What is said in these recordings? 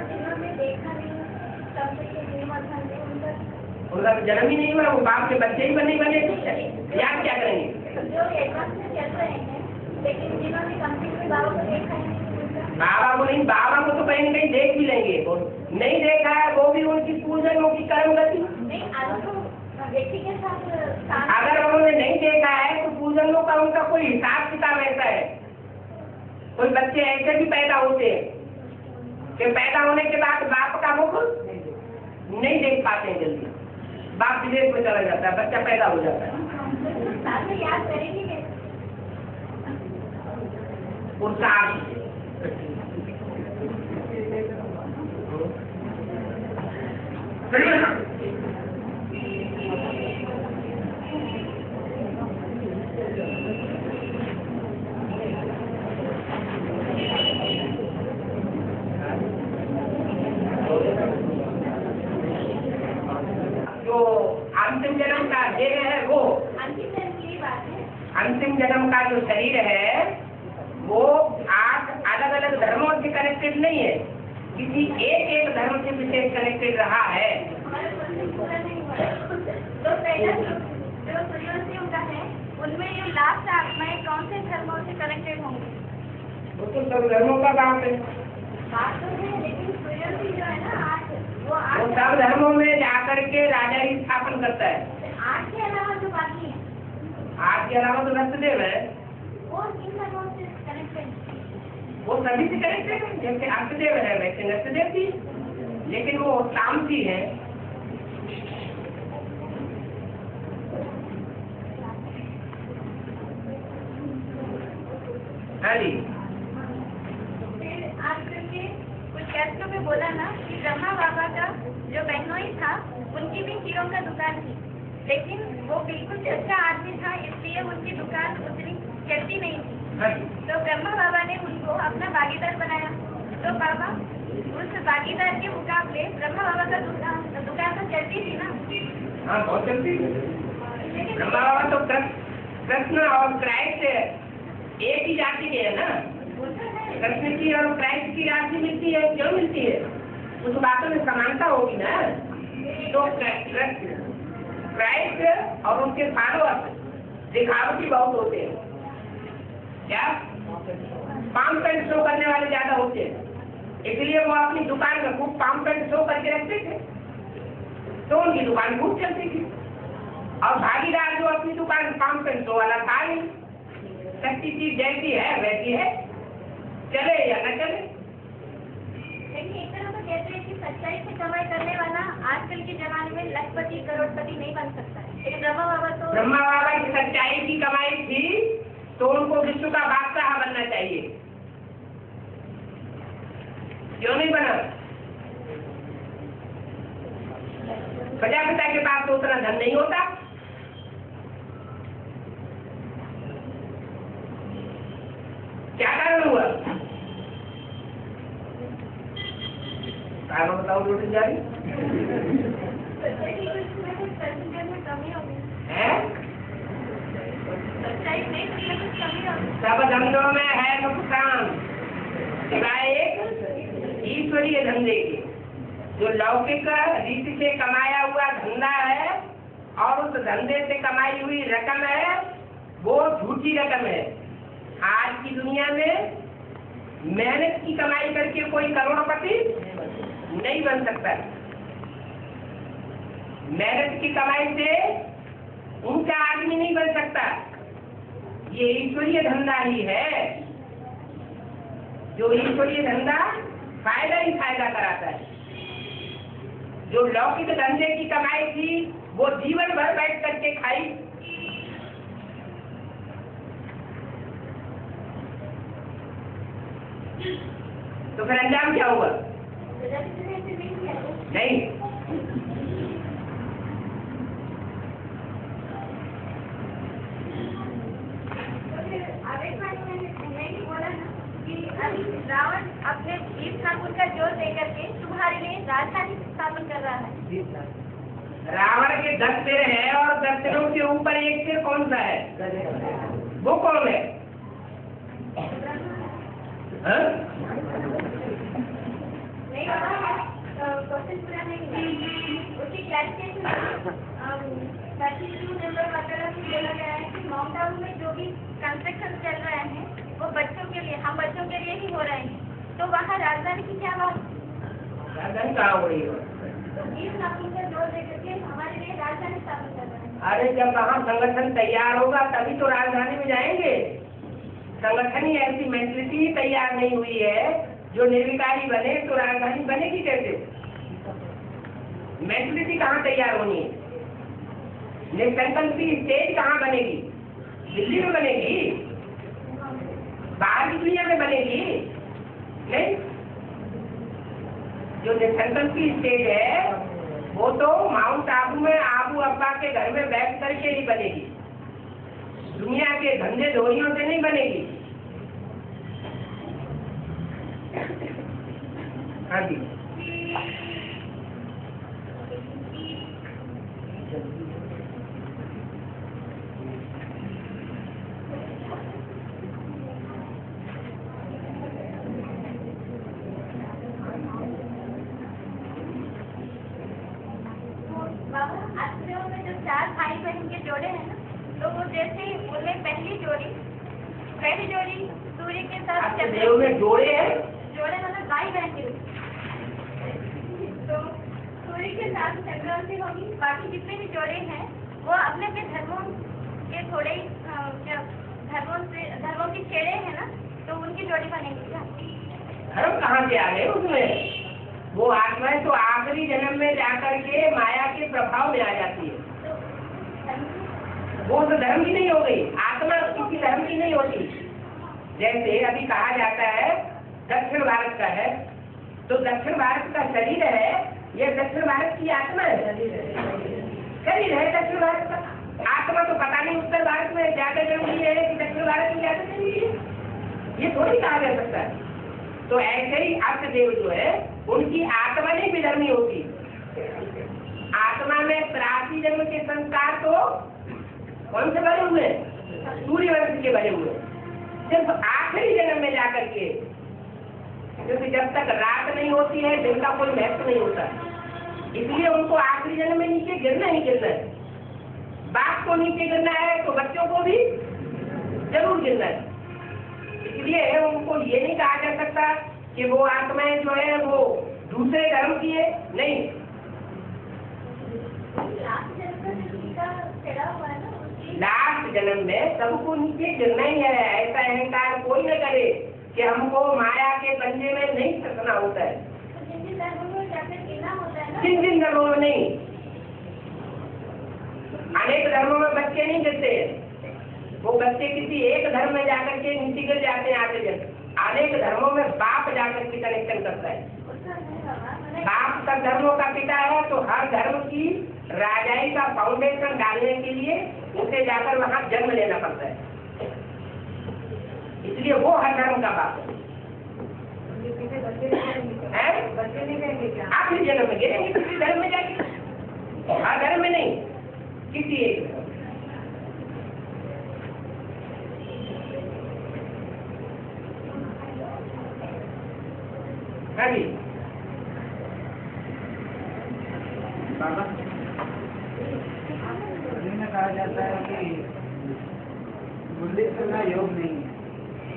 जिन्होंने देखा नहीं तब से ये निर्मल धंधे उनका जन्म ही नहीं हुआ, वो बाप के बच्चे ही नहीं बने, याद क्या करेंगे? जो एडवांस में चल रहे हैं, लेकिन जिन्होंने कंप्लीट में बाबा को देखा ही नहीं, बाबा को नहीं, बाबा को तो कहीं न कहीं देख भी लेंगे, नहीं देखा है वो भी उनकी पूजनों की कर्म गति नहीं आदमी व्यक्ति के साथ अगर उन्होंने नहीं देखा है तो पूजनों का उनका कोई हिसाब किताब ऐसा है। कोई बच्चे ऐसे भी पैदा होते हैं कि पैदा होने के बाद बाप का मुख नहीं देख पाते हैं जल्दी, बाप विदेश में चला जाता है, बच्चा पैदा हो जाता है। याद करेंगे जो अंतिम जन्म का देह है वो अंतिम जन्म का जो शरीर है वो 8 अलग अलग धर्मों से कनेक्टेड नहीं है, किसी एक धर्म से विशेष कनेक्टेड रहा है। तो पहला जो सूर्योदय का है उनमें ये लास्ट आत्माएं कौन से धर्मों से कनेक्टेड होंगी? वो तो सब धर्मों का बात है, बात तो है, लेकिन सूर्योदय जो है ना वो सब धर्मों में जाकर के राजा ही स्थापन करता है। 8 के अलावा जो बाकी है, 8 के अलावा तो रक्तदेव है, वो किन धर्मों से कनेक्टेड? वो सभी से कनेक्टेड है, जैसे अर्थदेव है वैसे नृत्यदेव भी, लेकिन वो तामसी है। हाँ जी, फिर आज करके कुछ कैस्टों में बोला ना कि ब्रह्मा बाबा का जो बहनोई था उनकी भी हीरों का दुकान थी, लेकिन वो बिल्कुल अच्छा आदमी था, इसलिए उनकी दुकान उतनी चलती नहीं थी। तो ब्रह्मा बाबा ने उनको अपना भागीदार बनाया। तो बाबा उस भागीदार के मुकाबले ब्रह्मा बाबा का दुकान तो चलती थी ना? हाँ बहुत चलती थी। लेकिन ब्रह्मा बाबा तो कृष्ण और क्राइस्ट एक ही जाति के है ना, कृष्ण की और क्राइस्ट की राशि मिलती है, क्यों मिलती है? कुछ बातों में समानता होगी ना। तो क्राइस्ट और उनके फॉलोअर्स दिखावटी बहुत होते हैं, क्या पाम पेंट शो करने वाले ज्यादा होते हैं, इसलिए वो अपनी दुकान में खूब पाम पेंट शो करके रखते थे, तो उनकी दुकान खूब चलती थी। और भागीदार जो अपनी दुकान पाम पेंट शो वाला था नहीं, सच्ची चीज जैसी है वैसी है, चले या न चले। लेकिन एक तरह तो कहते हैं कि सच्चाई से कमाई करने वाला आजकल के जमाने में लखपति करोड़पति नहीं बन सकता है, लेकिन ब्रह्मा बाबा की सच्चाई की कमाई थी तो उनको विश्व का बादशाह बनना चाहिए, क्यों नहीं बना? प्रजापिता के पास तो उतना धन नहीं होता। क्या कारण हुआ? कारण बताओ, रोटी जा रही है? सब धंधों में है नुकसान, सिवाय एक ईश्वरीय धंधे के। जो लौकिक रीति से कमाया हुआ धंधा है और उस धंधे से कमाई हुई रकम है, वो झूठी रकम है। आज की दुनिया में मेहनत की कमाई करके कोई करोड़पति नहीं बन सकता। मेहनत की कमाई से ऊंचा आदमी नहीं बन सकता। ये ईश्वरीय धंधा ही है, जो ईश्वरीय धंधा फायदा ही फायदा कराता है। जो लौकिक धंधे की कमाई थी वो जीवन भर बैठ करके खाई, तो फिर अंजाम क्या हुआ? नहीं, रावण अपने वीर ठाकुर का जोर देकर के तुम्हारे लिए राजधानी स्थापन कर रहा है। रावण के 10 सिर है और 10 सिरों के ऊपर एक सिर कौन सा है? वो कौन है? नहीं क्वेश्चन पूरा नहीं हुआ। उसकी क्लैरिफिकेशन 32 नंबर वगैरह में बोला गया है कि माउंट आबू में जो भी कंस्ट्रक्शन चल रहे हैं वो बच्चों के लिए, हम बच्चों के लिए ही हो रहे हैं, तो वहाँ राजधानी की क्या बात? राजधानी कहाँ हो रही है? तो इस नाम पर जोर देकर के हमारे लिए राजधानी स्थापित कर रहे हैं। अरे जब वहाँ संगठन तैयार होगा तभी तो राजधानी में जाएंगे। संगठन ही ऐसी मेंटलिटी ही तैयार नहीं हुई है जो निर्विकारी बने तो राजधानी बनेगी कैसे? मेंटलिटी कहाँ तैयार होनी है? नेशनल स्टेट कहाँ बनेगी? दिल्ली में बनेगी? बाहर की दुनिया में बनेगी? नहीं। जो नेशनल की स्टेट है वो तो माउंट आबू में आबू अब्बा के घर में बैठ करके ही बनेगी, दुनिया के धंधे धोरियों से नहीं बनेगी। हाँ जी। आश्रयों में जो 4 भाई बहन के जोड़े हैं ना, तो वो जैसे उनमें पहली जोड़ी सूर्य के साथ देव में जोड़े हैं, जोड़े मतलब भाई बहन के, तो सूर्य के साथ चंद्रमा से होगी। बाकी जितने भी जोड़े हैं वो अपने अपने धर्मों के थोड़े धर्मों की छेड़े हैं ना, तो उनकी जोड़ी बनेगी क्या? धर्म कहाँ से आ गए उसमें? वो आत्माएं तो आखिरी जन्म में जाकर के माया के प्रभाव में आ जाती है। वो तो धर्म की नहीं हो गई, आत्मा किसी धर्म की नहीं होती। जैसे अभी कहा जाता है दक्षिण भारत का है, तो दक्षिण भारत का शरीर है, यह दक्षिण भारत की आत्मा है। शरीर है दक्षिण भारत का, आत्मा तो पता नहीं उत्तर भारत में ज्यादा जरूरी है कि दक्षिण भारत में ज्यादा जरूरी है, ये थोड़ी कहा जा सकता है। तो ऐसे ही अष्टदेव जो है उनकी आत्मा नहीं विधर्मी होती। आत्मा में प्राची जन्म के संस्कार तो कौन से बने हुए? सूर्य वंश के बने हुए। सिर्फ आखिरी जन्म में जाकर के, क्योंकि जब तक रात नहीं होती है दिन का कोई महत्व नहीं होता, इसलिए उनको आखिरी जन्म में नीचे गिरना ही गिरना है। बाप को नीचे गिरना है तो बच्चों को भी जरूर गिरना है। इसलिए उनको ये नहीं कहा जा सकता कि वो आत्माएं जो है वो दूसरे धर्म की है, नहीं। लास्ट जन्म में सबको नीचे गिरना ही है। ऐसा अहंकार कोई न करे कि हमको माया के पंजे में नहीं फंसना होता है। जिन जिन धर्मों में नहीं, अनेक धर्मों में बच्चे नहीं गिरते, वो बच्चे किसी एक धर्म में जाकर के नीचे गिर जाते हैं। आगे जब अनेक धर्मों में बाप जाकर के कनेक्शन करता है। बाप सब धर्मों का पिता है, तो हर धर्म की राजाई का फाउंडेशन डालने के लिए उसे जाकर वहाँ जन्म लेना पड़ता है, इसलिए वो हर धर्म का बाप है। आखिरी जन्म में गिरेंगे किसी धर्म में जाके, हर धर्म में नहीं, किसी एक धर्म। हाँ जी बाबा, कहा जाता है कि मुरली सुनना योग नहीं है।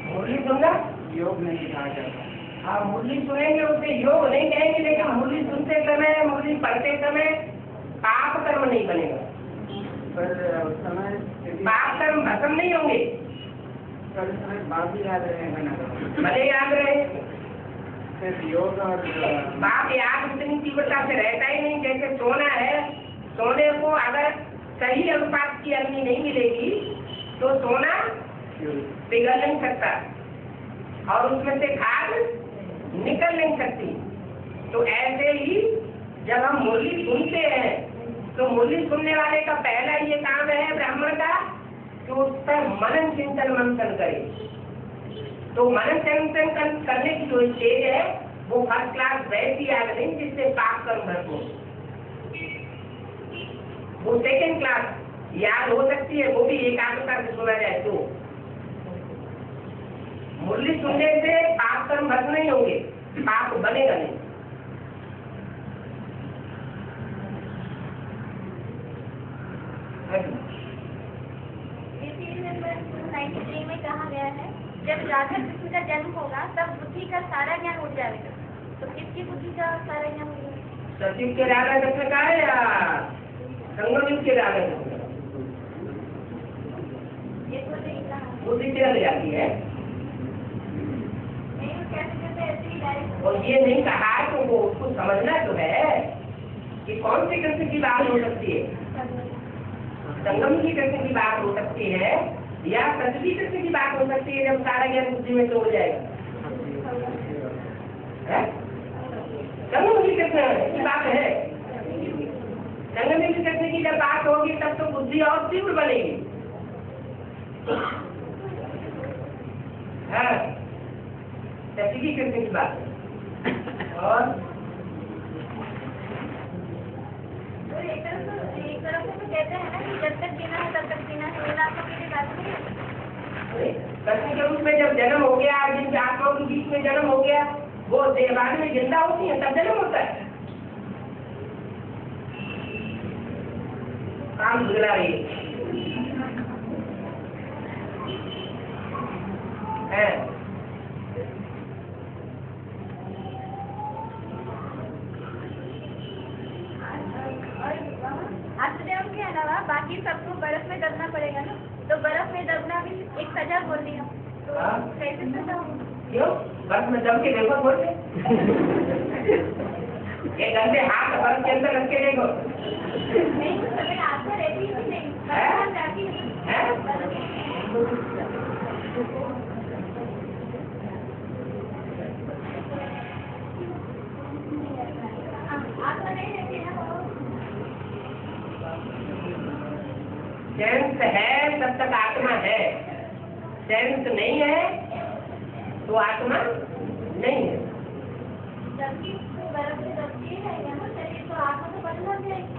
मुरली सुनना योग नहीं कहा जाता। हाँ, मुरली सुनेंगे उसे योग नहीं कहेंगे, लेकिन मुरली सुनते समय, मुरली पढ़ते समय पाप कर्म नहीं बनेगा। पर उस समय पाप कर्म भस्म नहीं होंगे, पर उस समय बाप भी याद रहेगा ना, भले याद रहे। सिर्फ योग और बाप याद उतनी तीव्रता से रहता ही नहीं। जैसे सोना है, सोने को अगर सही अनुपात की अग्नि नहीं मिलेगी तो सोना पिघल नहीं सकता और उसमें से खाद निकल नहीं सकती। तो ऐसे ही जब हम मुरली सुनते हैं तो मुरली सुनने वाले का पहला ये काम है ब्राह्मण का कि उस पर मनन चिंतन मंथन करे। तो मनन चिंतन करने की जो स्टेज है वो फर्स्ट क्लास वैसी याद नहीं जिससे पाप कर्म भस्म हो। वो सेकेंड क्लास याद हो सकती है, वो भी एकाग्रता से सुना जाए तो। मुरली सुनने से पाप कर्म भस्म नहीं होंगे, पाप बनेगा नहीं। राधा कृष्ण का जन्म होगा तब बुद्धि का सारा ज्ञान उठ जाएगा। तो किसकी बुद्धि का सारा ज्ञान उठ जाएगा? सचिव के राधा कृष्ण का है या संगम के राधा कृष्ण? ये तो नहीं कहा। बुद्धि चल जाती है नहीं, वो कैसे कहते हैं ऐसे ही डायरेक्ट। और ये नहीं कहा तो वो उसको समझना तो है कि कौन से कृष्ण की बात हो सकती है। संगम की कृष्ण की बात हो सकती है या सतवी कृष्ण की बात हो सकती है, जब सारा ज्ञान बुद्धि में तो हो जाएगा। संगम की कृष्ण की बात है। संगम की कृष्ण की जब बात होगी तब तो बुद्धि और तीव्र बनेगी। हाँ, सतवी कृष्ण की बात है। और एक तरफ से तो कहते हैं ना कि जब तक जीना है तब तक जीना है, इन आत्मा की भी बात नहीं है। कृष्ण के रूप में जब जन्म हो गया, जिन आत्माओं के बीच में जन्म हो गया, वो बाद में जिंदा होती है, तब जन्म होता है। काम गुजरा रही है। आत्मदेव के अलावा बाकी सबको बर्फ में दबना पड़ेगा ना, तो बर्फ में दबना भी एक सजा बोल दिया, तो कैसे सजा होगी? क्यों? बर्फ में दब के देखो बोल के। ये गंदे हाथ बर्फ के अंदर रख के देखो। नहीं, तो सभी आत्मा रहती ही नहीं, बर्फ जाती है। आत्मा नहीं रहती है वो। सेंस है तब तक आत्मा है, सेंस नहीं है तो आत्मा नहीं है। जबकि बर्फ में दबती है ना शरीर, तो आत्मा तो बदल जाएगी।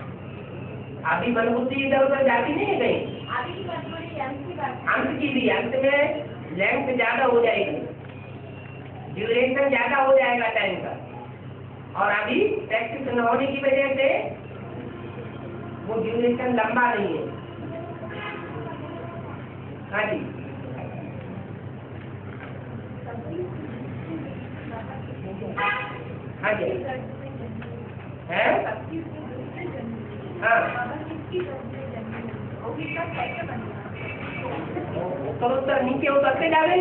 अभी मन बुद्धि इधर उधर जाती नहीं है कहीं। अभी की बात थोड़ी अंत की बात। अंत की भी, अंत में लेंथ ज्यादा हो जाएगी, ड्यूरेशन ज्यादा हो जाएगा टाइम का, और अभी प्रैक्टिस न होने की वजह से वो ड्यूरेशन लंबा नहीं है। हाँ जी, हाँ जी, है हाँ, उत्तर नीचे उतरते जावे।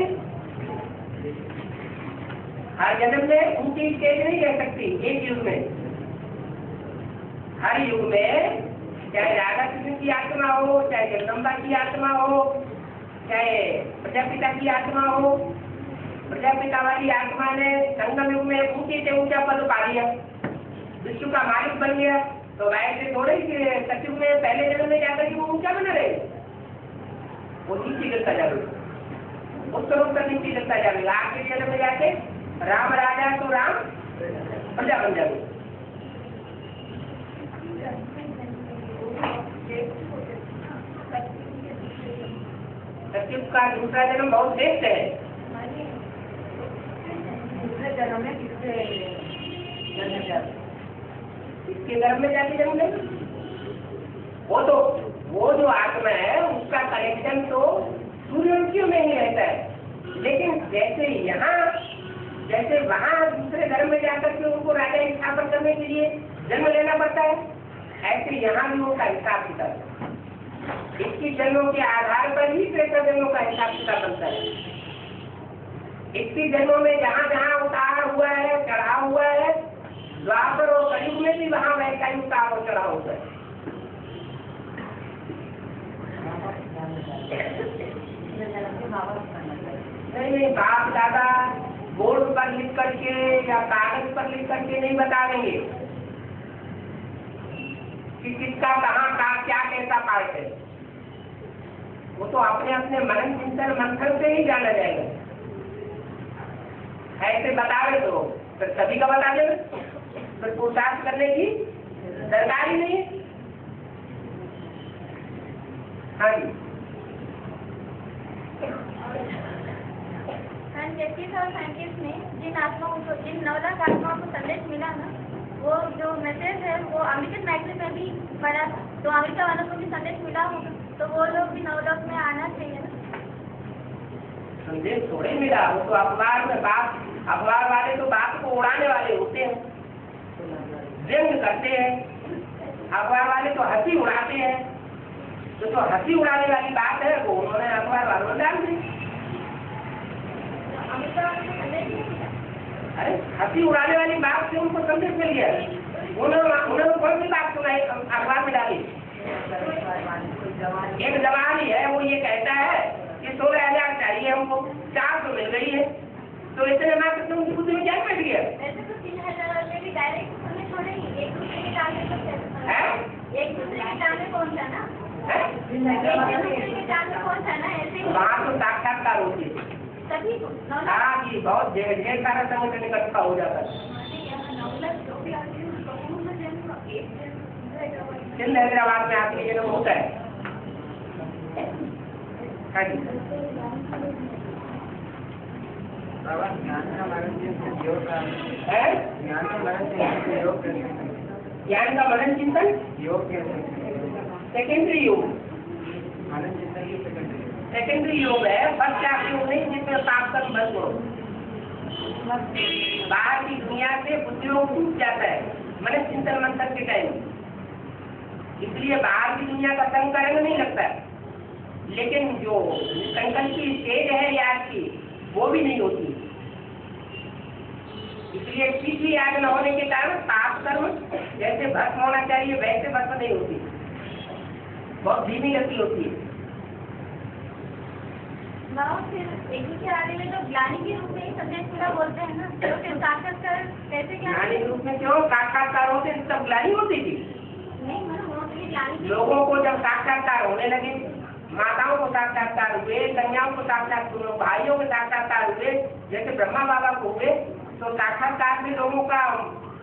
हर जन्म में ऊंची स्टेज नहीं रह सकती एक युग में। हर युग में चाहे राधा कृष्ण की आत्मा हो, चाहे जगदम्बा की आत्मा हो, चाहे प्रजापिता की आत्मा हो, प्रजापिता वाली आत्मा ने संगम युग में ऊंचे से ऊंचा पद पा लिया, विश्व का मालिक बन गया। तो वैसे थोड़े सतयुग में पहले जन्म में जाकर के वो ऊंचा बना रहे, वो नीचे गिरता जाएगा, उत्तर नीचे गिरता जाएगा। आखिरी जन्म में जाके राम राजा तो राम प्रजा बन जाएगा। सतयुग का दूसरा जन्म बहुत श्रेष्ठ है। दूसरे जन्म में किसके गर्भ में जाके जन्म लेंगे? वो जो आत्मा है उसका कनेक्शन तो सूर्यवंशियों में ही रहता है, लेकिन जैसे वहाँ दूसरे धर्म में जाकर के उनको राजा स्थापन करने के लिए जन्म लेना पड़ता है, ऐसे यहाँ भी उनका हिसाब किताब 21 जन्मों के आधार पर ही 63 जन्मों का हिसाब किताब बनता है। 21 जन्मों में जहाँ जहाँ उतार हुआ है, चढ़ाव हुआ है, द्वापर और कलयुग में भी वहाँ वैसा ही उतार और चढ़ाव होता है। नहीं, बाप दादा बोर्ड पर लिख करके या कागज पर लिख करके नहीं बता देंगे कि किसका कहाँ का क्या कैसा पार्ट है। वो तो अपने अपने मनन चिंतन मंथन से ही जाना जाएगा। ऐसे बतावे तो फिर सभी का बता देंगे, फिर पूछताछ करने की दरकार ही नहीं है। हाँ जी, साइंटिस्ट ने जिन आत्माओं को, जिन 9 लाख आत्माओं को संदेश मिला ना, वो जो मैसेज है वो अमेरिकन मैगजीन में भी पढ़ा था, तो अमेरिका वालों को भी संदेश मिला होगा, तो वो लोग भी 9 लाख में आना चाहिए ना। संदेश थोड़े मिला, वो तो अखबार में बात, अखबार वाले तो बात को उड़ाने वाले होते हैं, व्यंग करते हैं, अखबार वाले तो हंसी उड़ाते हैं, तो हंसी उड़ाने वाली बात है वो उन्होंने अखबार वालों में डाल दी। अरे हंसी उड़ाने वाली बात से उनको संदेश मिल गया, उन्होंने कौन सी बात सुनाई अखबार में डाली? एक जवानी है, वो ये कहता है कि 16,000 चाहिए हमको, 400 मिल गई है, तो इतने मात्र तुम बुद्धि में क्या बैठ गया? वैसे तो 3,000 में भी डायरेक्ट उसमें छोड़ेंगे, एक दूसरे के डालने को एक दूसरे के डालने कौन था ना, एक दूसरे के डालने कौन था ना, ऐसे वहाँ तो साक्षात्कार होती है सभी को हाँ जी, बहुत ढेर सारा संगठन इकट्ठा हो जाता है। सिंध हैदराबाद में आखिरी जन्म होता है। हाँ जी, ज्ञान का मनन चिंतन योग का है ज्ञान का मनन चिंतन योग ज्ञान का मनन चिंतन योग कैसे सेकेंडरी योग, मनन चिंतन की सेकेंडरी योग है, फर्स्ट क्लास योग नहीं जिसमें पाप कर बंद हो, बाहर की दुनिया से बुद्धियोग टूट जाता है मनन चिंतन मंथन के टाइम, इसलिए बाहर की दुनिया का संग रंग नहीं लगता है, लेकिन जो संकल्प की स्टेज है याद की वो भी नहीं होती, इसलिए सीधी याद न होने के कारण पाप कर्म जैसे भस्म होना चाहिए वैसे भस्म नहीं होती, बहुत धीमी गति होती है। फिर एक ही के आगे में तो ग्लानि के रूप में ही संदेश पूरा बोलते हैं ना, तो फिर साक्षात्कार कैसे क्या ग्लानि के रूप में क्यों साक्षात्कार होते तब ग्लानि होती थी? नहीं मतलब उन्होंने ग्लानि लोगों को जब साक्षात्कार होने लगे, माताओं को साक्षात्कार हुए, कन्याओं को साक्षात्कार हुए, भाइयों को साक्षात्कार हुए, जैसे ब्रह्मा बाबा को हुए, तो साक्षात्कार में लोगों का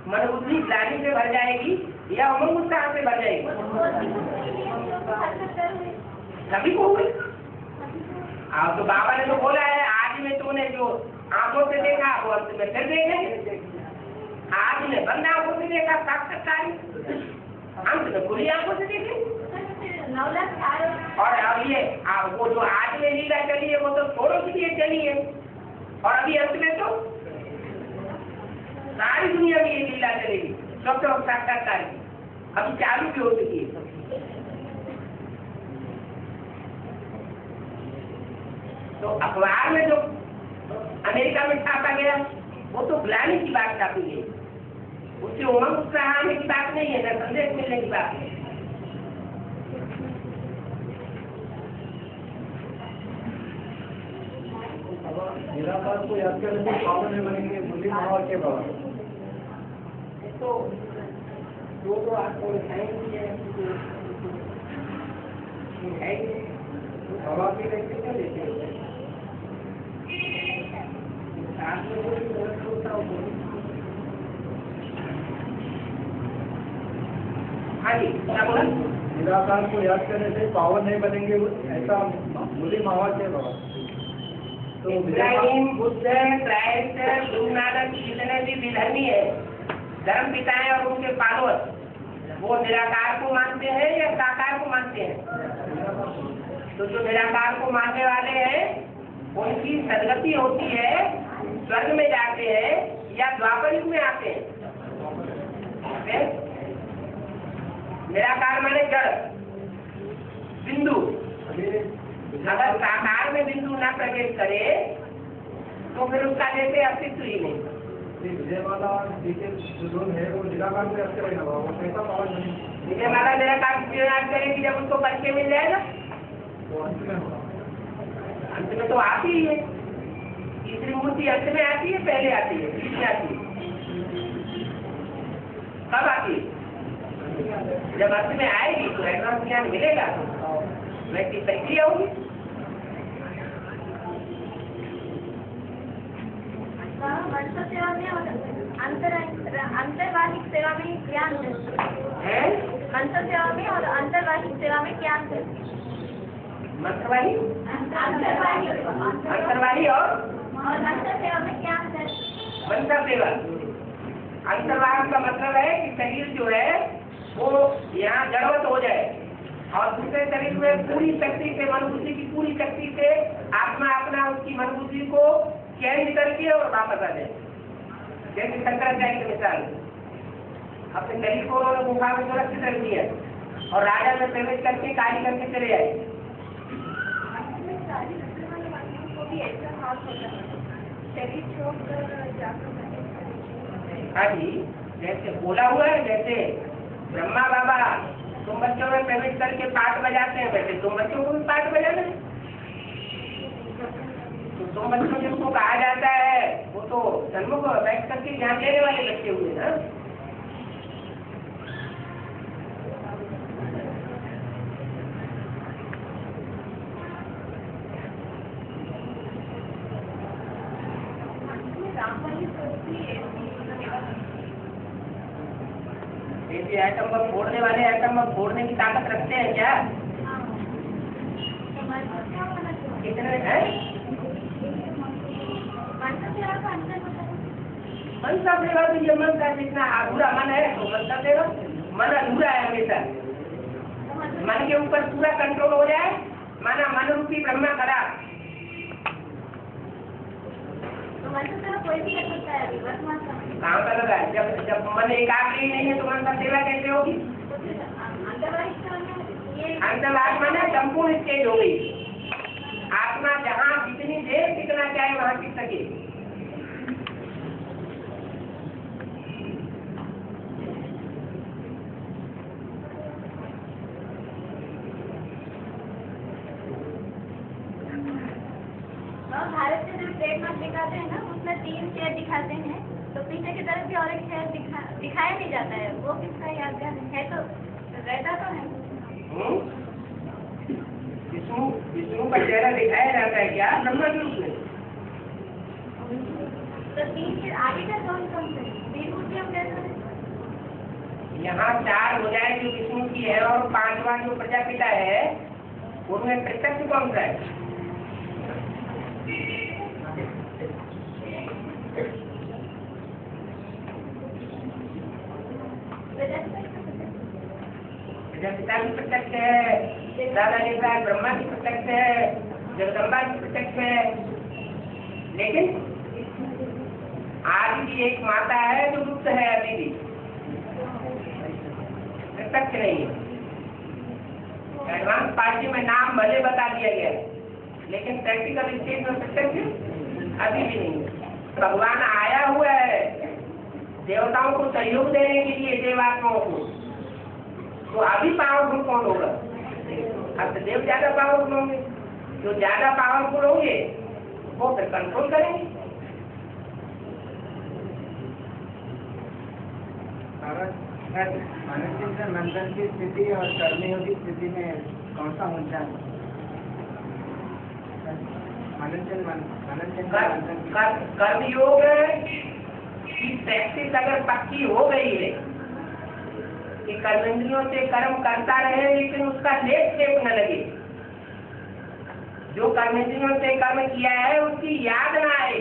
मनोबुद्धि ग्लानि से भर जाएगी या उमंग उत्साह से भर जाएगी? सभी को हुए। अब तो बाबा ने तो बोला है आज में तूने जो आंखों से देखा वो अंत में फिर देखेंगे, आज ने बंद आंखों से देखा साक्षात्कार, अंत में खुली आंखों से देखेंगे। और अब ये वो जो आज में लीला चली है वो तो थोड़ों के लिए चली है, और अभी अंत में तो सारी दुनिया में ये लीला चलेगी, सब तो साक्षात्कार की अभी चालू भी हो चुकी है। तो अखबार में जो अमेरिका में छापा गया वो तो ग्लानि की बात छापी गई, उससे उमंग उत्साह आने की बात नहीं है, न संदेश मिलने की बात है। निराकार को याद करने से पावन में बनेंगे बुद्धि महावर के बाबा, तो आपको बाबा की लेके क्या लेते हैं? हाँ जी, क्या बोला? निराकार को याद करने से पावन नहीं बनेंगे ऐसा बुद्धि महावर के बाबा। तो इब्राहिम, बुद्ध, क्राइस्ट, गुरु नानक जितने भी विधर्मी है, धर्म पिताएं और उनके फॉलोअर, वो निराकार को मानते हैं या साकार को मानते हैं? तो जो निराकार को मानने वाले हैं उनकी सदगति होती है, स्वर्ग में जाते हैं या द्वापर युग में आते हैं। निराकार माने जड़ बिंदु, अगर साकार में बिंदु न प्रवेश करे तो फिर उसका जैसे अस्तित्व ही नहीं। विजयमाला जो है वो निराकार में अर्थ रहेगा, वो कैसा पावन बनेगा? विजयमाला निराकार क्यों याद करेगी जब उसको परिचय मिल जाएगा? वो अंत में होगा, अंत में तो आती ही है, तीसरी मूर्ति अंत में आती है, पहले आती है, बीच में आती है, कब आती है? जब अंत में आएगी तो एडवांस ज्ञान मिलेगा, वैसी प्रक्रिया होगी। मंत्र सेवा में और अंतर्वाहिक सेवा में क्या अंतर है? मंत्र सेवा में और अंतर्वाहिक सेवा में क्या अंतर? मंत्रवाही अंतर्वाही और मंत्र सेवा में क्या अंतर? मंत्र सेवा अंतर्वाह का मतलब है कि शरीर जो है वो यहाँ जड़वत हो जाए, और दूसरे शरीर में पूरी शक्ति से, मन बुद्धि की पूरी शक्ति से आत्मा अपना उसकी मन बुद्धि को चेंज करके और वापस आ जाए। जैसे शंकराचार्य की मिसाल, अपने शरीर को उन्होंने गुफा में सुरक्षित रख दिया और राजा में प्रवेश करके कार्य करके चले आए। हाँ जी, जैसे बोला हुआ है, जैसे ब्रह्मा बाबा तुम बच्चों में प्रवेश करके पाठ बजाते हैं, वैसे तुम बच्चों को भी पाठ बजाना है। तो तुम बच्चों जिनको कहा जाता है वो तो सन्मुख बैठ करके ज्ञान लेने वाले बच्चे हुए ना। जैसे एटम बम फोड़ने वाले एटम बम फोड़ने की ताकत रखते हैं क्या? कितने हैं? मन का देगा तो ये मन का जितना अधूरा मन है तो मन का देगा। मन अधूरा है हमेशा। मन के ऊपर पूरा कंट्रोल हो जाए, माना मन रूपी ब्रह्मा खड़ा। कोई भी कर सकता है, कहाँ का लगा है? जब मन एकाग्र ही नहीं है तो मन का सेवा कैसे होगी? अंतर्वास माने संपूर्ण स्टेज हो गई। आत्मा जहाँ जितनी देर टिकना चाहे वहाँ टिक सके। भारत से जो ट्रेडमार्क दिखाते हैं ना, उसमें 3 शेयर दिखाते हैं, तो पीछे की तरफ भी और एक शेयर दिखाया नहीं जाता है। वो किसका यादगार है? तो रहता तो है। विष्णु का चेहरा दिखाया जाता है क्या ब्रह्मा के रूप में? तो 3 शेयर आगे का कौन कौन से 3 मूर्तियां कैसे? यहाँ 4 हो जाए जो विष्णु की है और 5वां जो प्रजापिता है, उनमें प्रत्यक्ष कौन सा है? प्रजापिता भी प्रत्यक्ष है, दादा नेता ब्रह्मा की प्रत्यक्ष है, जगदम्बा की प्रत्यक्ष है। लेकिन आज भी एक माता है जो गुप्त है, अभी भी प्रत्यक्ष नहीं है। एडवांस पार्टी में नाम भले बता दिया गया, लेकिन प्रैक्टिकल स्टेज में प्रत्यक्ष अभी भी नहीं है। भगवान आया हुआ है देवताओं को सहयोग देने के लिए, देवात्माओं को, तो अभी पावरफुल कौन होगा? अब तो देव ज्यादा पावरफुल होंगे। जो ज्यादा पावरफुल होंगे वो फिर कंट्रोल करेंगे। मननचिंतन मंथन की स्थिति और कर्मयोग की स्थिति में कौन सा ऊंचा है? कर्मयोग की प्रैक्टिस अगर पक्की हो गई है कि कर्मेंद्रियों से कर्म करता रहे लेकिन उसका लेप छेप न लगे, जो कर्मेंद्रियों से कर्म किया है उसकी याद न आए,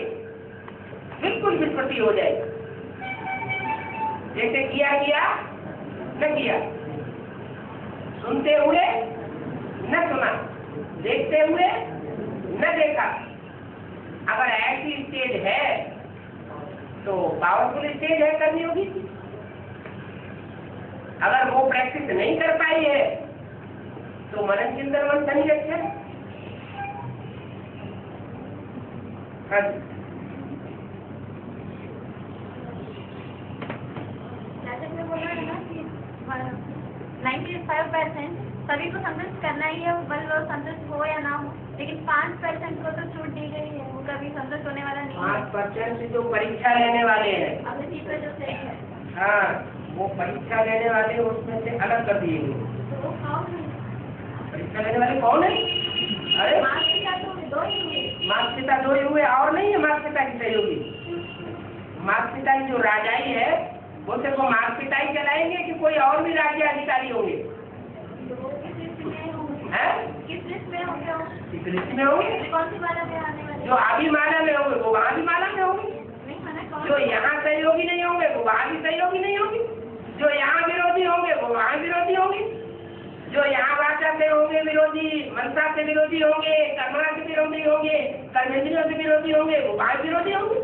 बिल्कुल विस्मृति हो जाए, जैसे किया न किया, सुनते हुए न सुना, देखते हुए न देखा। अगर ऐसी स्टेज है तो पावरफुल स्टेज है कर्मयोगी। अगर वो प्रैक्टिस नहीं कर पाई है तो मनन चिंतन मंथन ही अच्छा है। जैसे मैं बोल रहा हूँ ना कि 95% सभी को संतुष्ट करना ही है, भले वो संतुष्ट हो या ना हो, लेकिन 5% को तो छूट दी गई है, वो कभी संतुष्ट होने वाला नहीं है। 5% जो परीक्षा लेने वाले हैं, अब इसी पर जो सही है, हाँ, वो परीक्षा लेने वाले उसमें से अलग कर दिए गए। तो वो कौन है? परीक्षा लेने वाले कौन है? अरे मार्क्स पिता तो 2 ही हुए। मार्क्स पिता 2 ही हुए, और नहीं है मार्क्स पिता की सहयोगी। मार्क्स पिता की जो राजाई है वो सिर्फ मार्क्स पिता ही चलाएंगे कि कोई और भी राज्य अधिकारी होंगे? किस लिस्ट में होंगे? किस लिस्ट में होंगे? कौन सी माला में आने वाले? जो अभी माला में होंगे वो वहाँ भी माला में होंगे। नहीं माना कौन? जो यहाँ सहयोगी नहीं होंगे वो वहाँ भी सहयोगी नहीं होंगे। जो यहाँ विरोधी होंगे वो वहाँ विरोधी होंगे। जो यहाँ वाचा के विरोधी, मनसा के विरोधी होंगे, कर्मणा के विरोधी होंगे, कर्मेंद्रियों के विरोधी होंगे, वो बाहर विरोधी होंगे।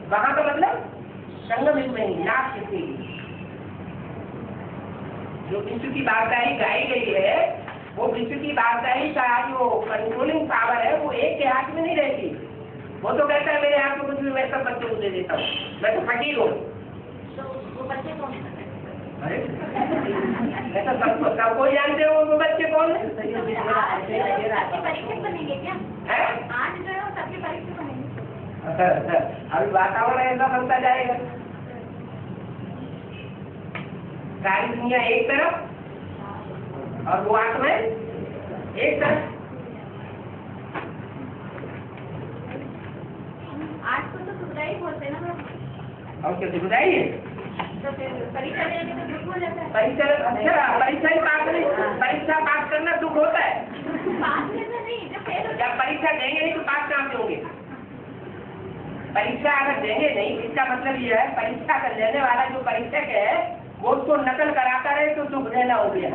वहां का मतलब संगम युग में ही नाश किसी जो विश्व की बादशाही गाई गई है, वो विश्व की बादशाही का जो कंट्रोलिंग पावर है वो एक के हाथ में नहीं रहती। वो तो कहता है मेरे हाथ में कुछ भी, मैं सब बच्चों को दे देता हूँ, मैं तो फकीर हूँ। तो वो बच्चे कौन है? अरे ऐसा सबको जानते हो वो बच्चे कौन है? सबके परीक्षक बनेंगे क्या? आज जो है वो सबके परीक्षक बनेंगे। अभी वातावरण ऐसा बनता जाएगा, सारी दुनिया एक तरफ और वो आत्मा एक तरफ। आज को तो सुविधा ही बोलते ना मैम। और क्या सुविधा ही है? तो फिर परीक्षा देने तो दुख हो जाता है। परीक्षा अच्छा, परीक्षा ही पास नहीं, परीक्षा पास करना दुख होता है। पास करना नहीं, जब फेल हो जब परीक्षा देंगे नहीं तो पास कहाँ से होंगे? परीक्षा अगर देंगे नहीं, इसका मतलब ये है परीक्षा कर लेने वाला जो परीक्षक है वो उसको नकल कराता रहे तो दुख देना हो गया।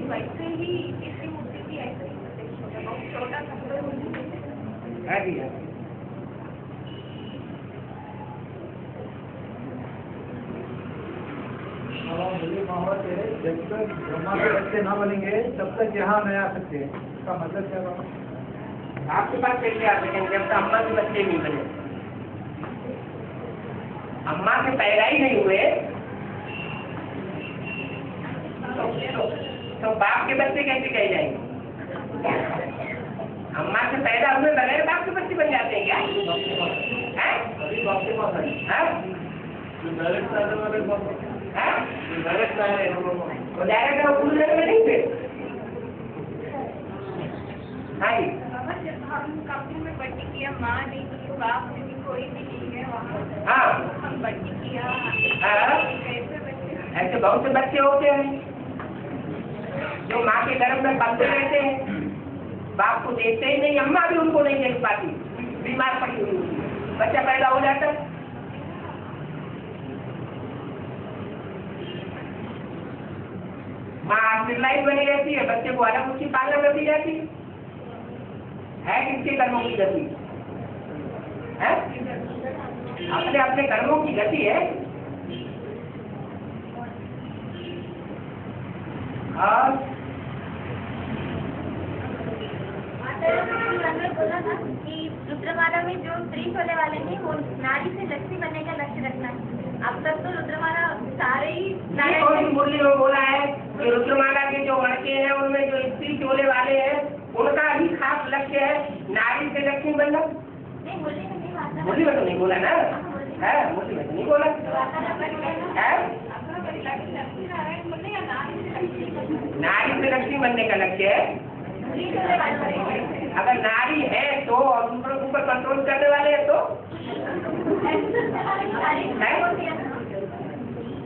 वैसे ही इसी मूर्ति की ऐसे ही प्रत्यक्ष होगा, बहुत छोटा सा। है भी है। मुली माहौल से जब तक ब्रह्मा के बच्चे ना बनेंगे तब तक यहाँ नहीं आ सकते। इसका मतलब क्या बाबा? आपके पास कैसे आ सकेंगे जब तक अम्मा के बच्चे नहीं बने? अम्मा से पैदा ही नहीं हुए तो बाप के बच्चे कैसे कहे जाएंगे? अम्मा से पैदा हुए बगैर बाप के बच्चे बन जाते हैं क्या? वो डायरेक्ट भूल जाने में नहीं थे। हाँ जी, हम कंपनी में भर्ती किया, माँ नहीं थी, बाप नहीं थी, कोई भी नहीं है वहाँ। हाँ हम भर्ती किया। कैसे बच्चे? ऐसे बहुत से बच्चे होते हैं जो माँ के गर्भ में पलते रहते हैं, बाप को देखते ही नहीं, अम्मा भी उनको नहीं देख पाती, बीमार पड़ी हुई होती है, बच्चा पैदा हो जाता है। माँ हॉस्पिटलाइज बनी रहती है, बच्चे को अलग उसकी पालना कर दी जाती है। किसके कर्मों की गति है? अपने अपने कर्मों की गति है। और बोला ना कि रुद्रमाला में जो त्रिशूल वाले थे वो नारी से लक्ष्मी बनने का लक्ष्य रखना है। अब तक तो रुद्रमाला सारे ही मुरली में बोला है कि रुद्रमाला के जो लड़के हैं उनमें जो स्त्री चोले वाले हैं उनका भी खास लक्ष्य है नारी से लक्ष्मी बनना। नहीं, मुरली में नहीं बात, मुरली में तो नहीं बोला ना, है मुरली में तो नहीं बोला है। नारी से लक्ष्मी बनने का लक्ष्य है। अगर नारी है तो और दूसरों के ऊपर कंट्रोल करने वाले हैं तो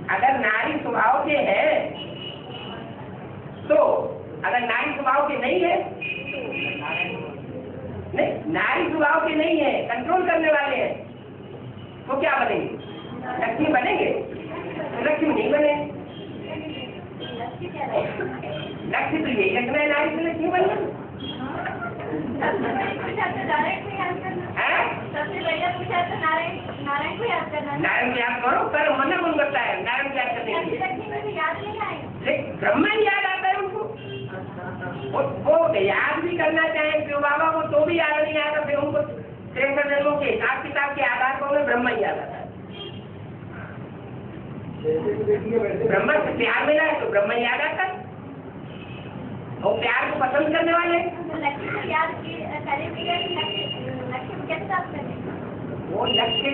अगर नारी स्वभाव के है तो, अगर नारी स्वभाव के नहीं है, नहीं नारी स्वभाव के नहीं है, कंट्रोल करने वाले हैं तो क्या बनेंगे? लक्ष्मी बनेंगे? तो लक्ष्मी नहीं बने। लक्ष्य तो यही रखना है, नारी से लक्ष्मी बनना। सबसे पहले पूछा तो नारायण को याद करना। नारायण को याद करो, पर मन कौन करता है? नारायण को याद करने के लिए लक्ष्मी में याद नहीं आए, ब्रह्मा याद आता है उनको। वो याद भी करना चाहे शिव बाबा को तो भी याद नहीं आता, फिर उनको 63 जन्मों के हिसाब किताब के आधार पर उन्हें ब्रह्मा ही याद आता है। ब्रह्मा से प्यार मिला है तो ब्रह्मा याद आता है, और प्यार को पसंद करने वाले लक्ष्मी को याद करेंगे। लक्ष्मी कैसे याद करें? वो लक्ष्य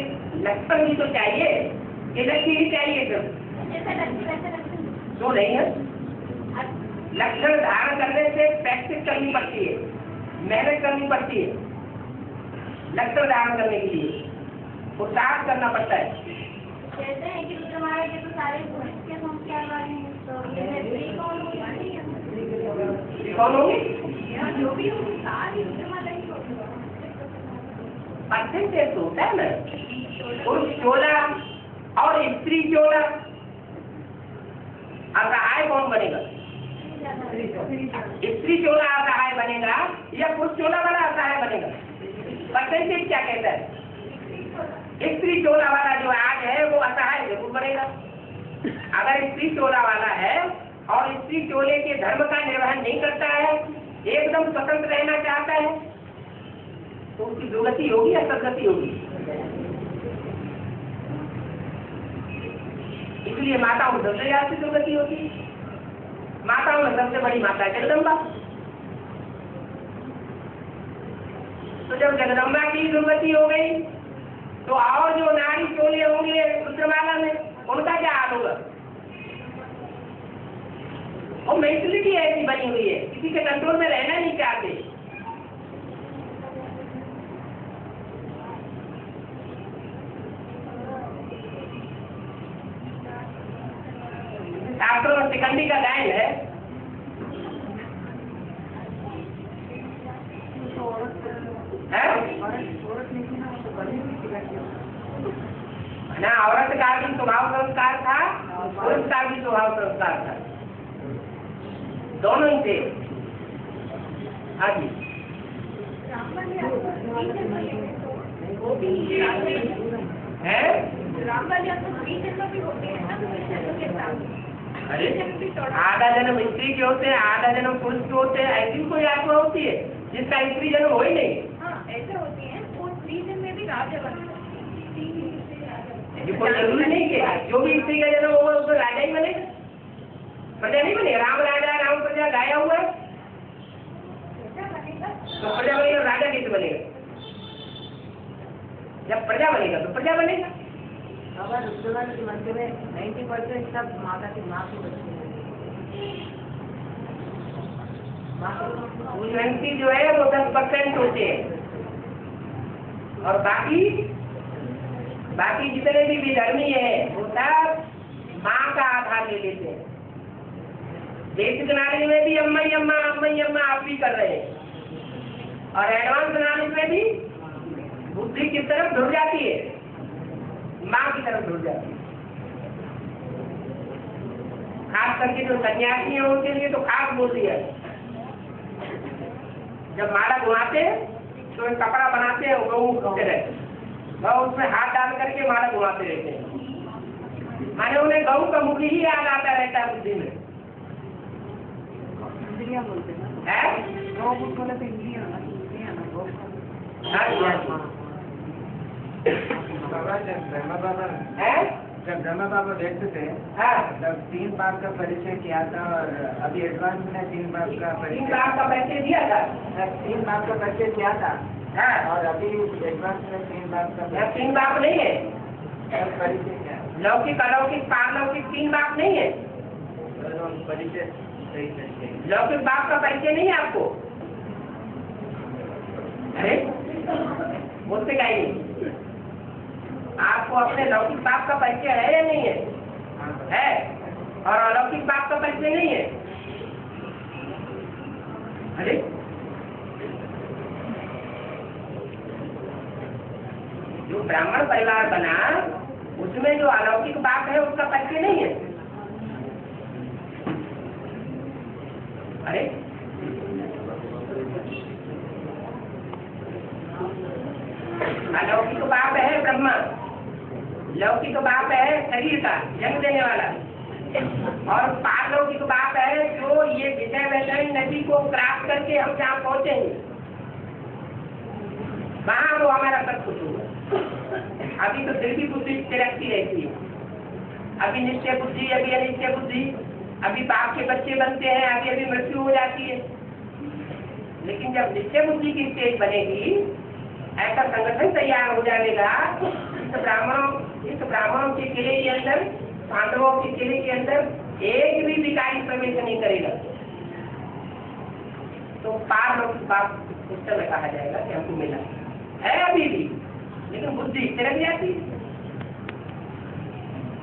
लक्षण भी तो चाहिए, ये लक्ष्य ही चाहिए सर। जैसे लक्ष्मी वैसे लक्ष्मी जो नहीं है, लक्षण धारण करने से प्रैक्टिस करनी पड़ती है, मेहनत करनी पड़ती है। लक्षण धारण करने के लिए पुरुषार्थ करना पड़ता है। कहते हैं कि रुद्रमाला के तो सारे के संस्कार वाले हैं, तो ये स्त्री कौन होगी? कौन होगी? जो भी होगी सारी रुद्रमाला ही होगी। परसेंटेज तो होता है ना, पुरुष 16 और स्त्री चोला असहाय कौन बनेगा? स्त्री चोला असहाय बनेगा या पुरुष चोला वाला असहाय बनेगा? परसेंटेज क्या कहता है? स्त्री चोला वाला जो आज है वो असहाय जरूर बनेगा। अगर स्त्री चोला वाला है और स्त्री चोले के धर्म का निर्वहन नहीं करता है, एकदम स्वतंत्र रहना चाहता है, तो उसकी दुर्गति होगी या सदगति होगी? इसलिए माताओं में सबसे ज्यादा दुर्गति होती है। माताओं में सबसे बड़ी माता है जगदम्बा। तो जब जगदम्बा की दुर्गति हो गई तो और जो नारी चोले होंगे रुद्रमाला में, उनका क्या हाल होगा? और मेंटलिटी ऐसी बनी हुई है, किसी के कंट्रोल में रहना नहीं चाहते। शास्त्रों में शिखंडी का गायन है, ना औरत का भी स्वभाव संस्कार था, पुरुष का भी स्वभाव संस्कार था, दोनों ही थे। हाँ जी, है अरे आधा जन्म स्त्री के होते हैं, आधा जन्म पुरुष के होते हैं। ऐसी कोई आत्मा होती है जिसका स्त्री जन्म हो ही नहीं? हाँ, ऐसे होती है। वो स्त्री जन्म में भी राजा बनता है। ये कोई जरूरी नहीं कि जो भी स्त्री का जन्म होगा उसको राजा ही बनेगा, प्रजा नहीं बनेगा। राम राजा राम प्रजा गाया हुआ है, तो प्रजा बनेगा, राजा कैसे बनेगा? जब प्रजा बनेगा तो प्रजा बनेगा। अगर रुद्रमाला के मंदिर में 90% सब माता की माँ की बच्ची है, जो है वो 10% होते हैं, और बाकी जितने भी विधर्मी है वो सब माँ का आधार ले लेते हैं। बेसिक नॉलेज में भी अम्मा अम्मा आप भी कर रहे हैं, और एडवांस नॉलेज में भी बुद्धि किस तरफ ढुल जाती है? माँ की तरफ ढुल जाती है। खास करके जो सन्यासी है उनके लिए तो खास बोल दिया। जब माला घुमाते हैं तो एक कपड़ा बनाते हैं, गऊ करते रहते, गऊ उसमें हाथ डाल करके माला घुमाते रहते हैं। माने उन्हें गऊ का मुख ही याद आता रहता है बुद्धि में। इंद्रिया बोलते हैं है गौमुख बोले तो इंद्रिया ना जब ब्रह्मा बाबा व्यक्त थे तब 3 बाप का परिचय किया था, और अभी एडवांस में 3 बाप का परिचय 3 बाप का परिचय दिया था। 3 बाप का परिचय किया था, और अभी एडवांस में 3 बाप का 3 बाप नहीं है, परिचय क्या है? लौकिक अलौकिक पारलौकिक 3 बाप नहीं है। परिचय सही तरीके लौकिक बाप का परिचय नहीं है आपको? अरे मुझसे कहिए, आपको अपने लौकिक बाप का परिचय है या नहीं है? है। और अलौकिक बाप का परिचय नहीं है? अरे जो ब्राह्मण परिवार बना उसमें जो अलौकिक बाप है उसका परिचय नहीं है? अरे अलौकिक बाप है ब्रह्मा, लौकिक बाप है शरीर का जन्म देने वाला, और पारलौकिक बाप है जो ये विषय वैतरणी नदी को क्रॉस करके हम जहाँ पहुँचेंगे वहाँ वो हमारा सब कुछ होगा। अभी तो दिल की बुद्धि तिरकती रहती है, अभी निश्चय बुद्धि, अभी अनिश्चय बुद्धि, अभी बाप के बच्चे बनते हैं, अभी मृत्यु हो जाती है। लेकिन जब निश्चय बुद्धि की स्टेज बनेगी, ऐसा संगठन तैयार हो जाएगा, इस ब्राह्मणों के किले के अंदर, पांडवों के किले के अंदर एक भी विकारी प्रवेश नहीं करेगा, तो पारलौकिक बाप उस समय कहा जाएगा कि हमको मिला है अभी भी, लेकिन बुद्धि तिरक जाती है।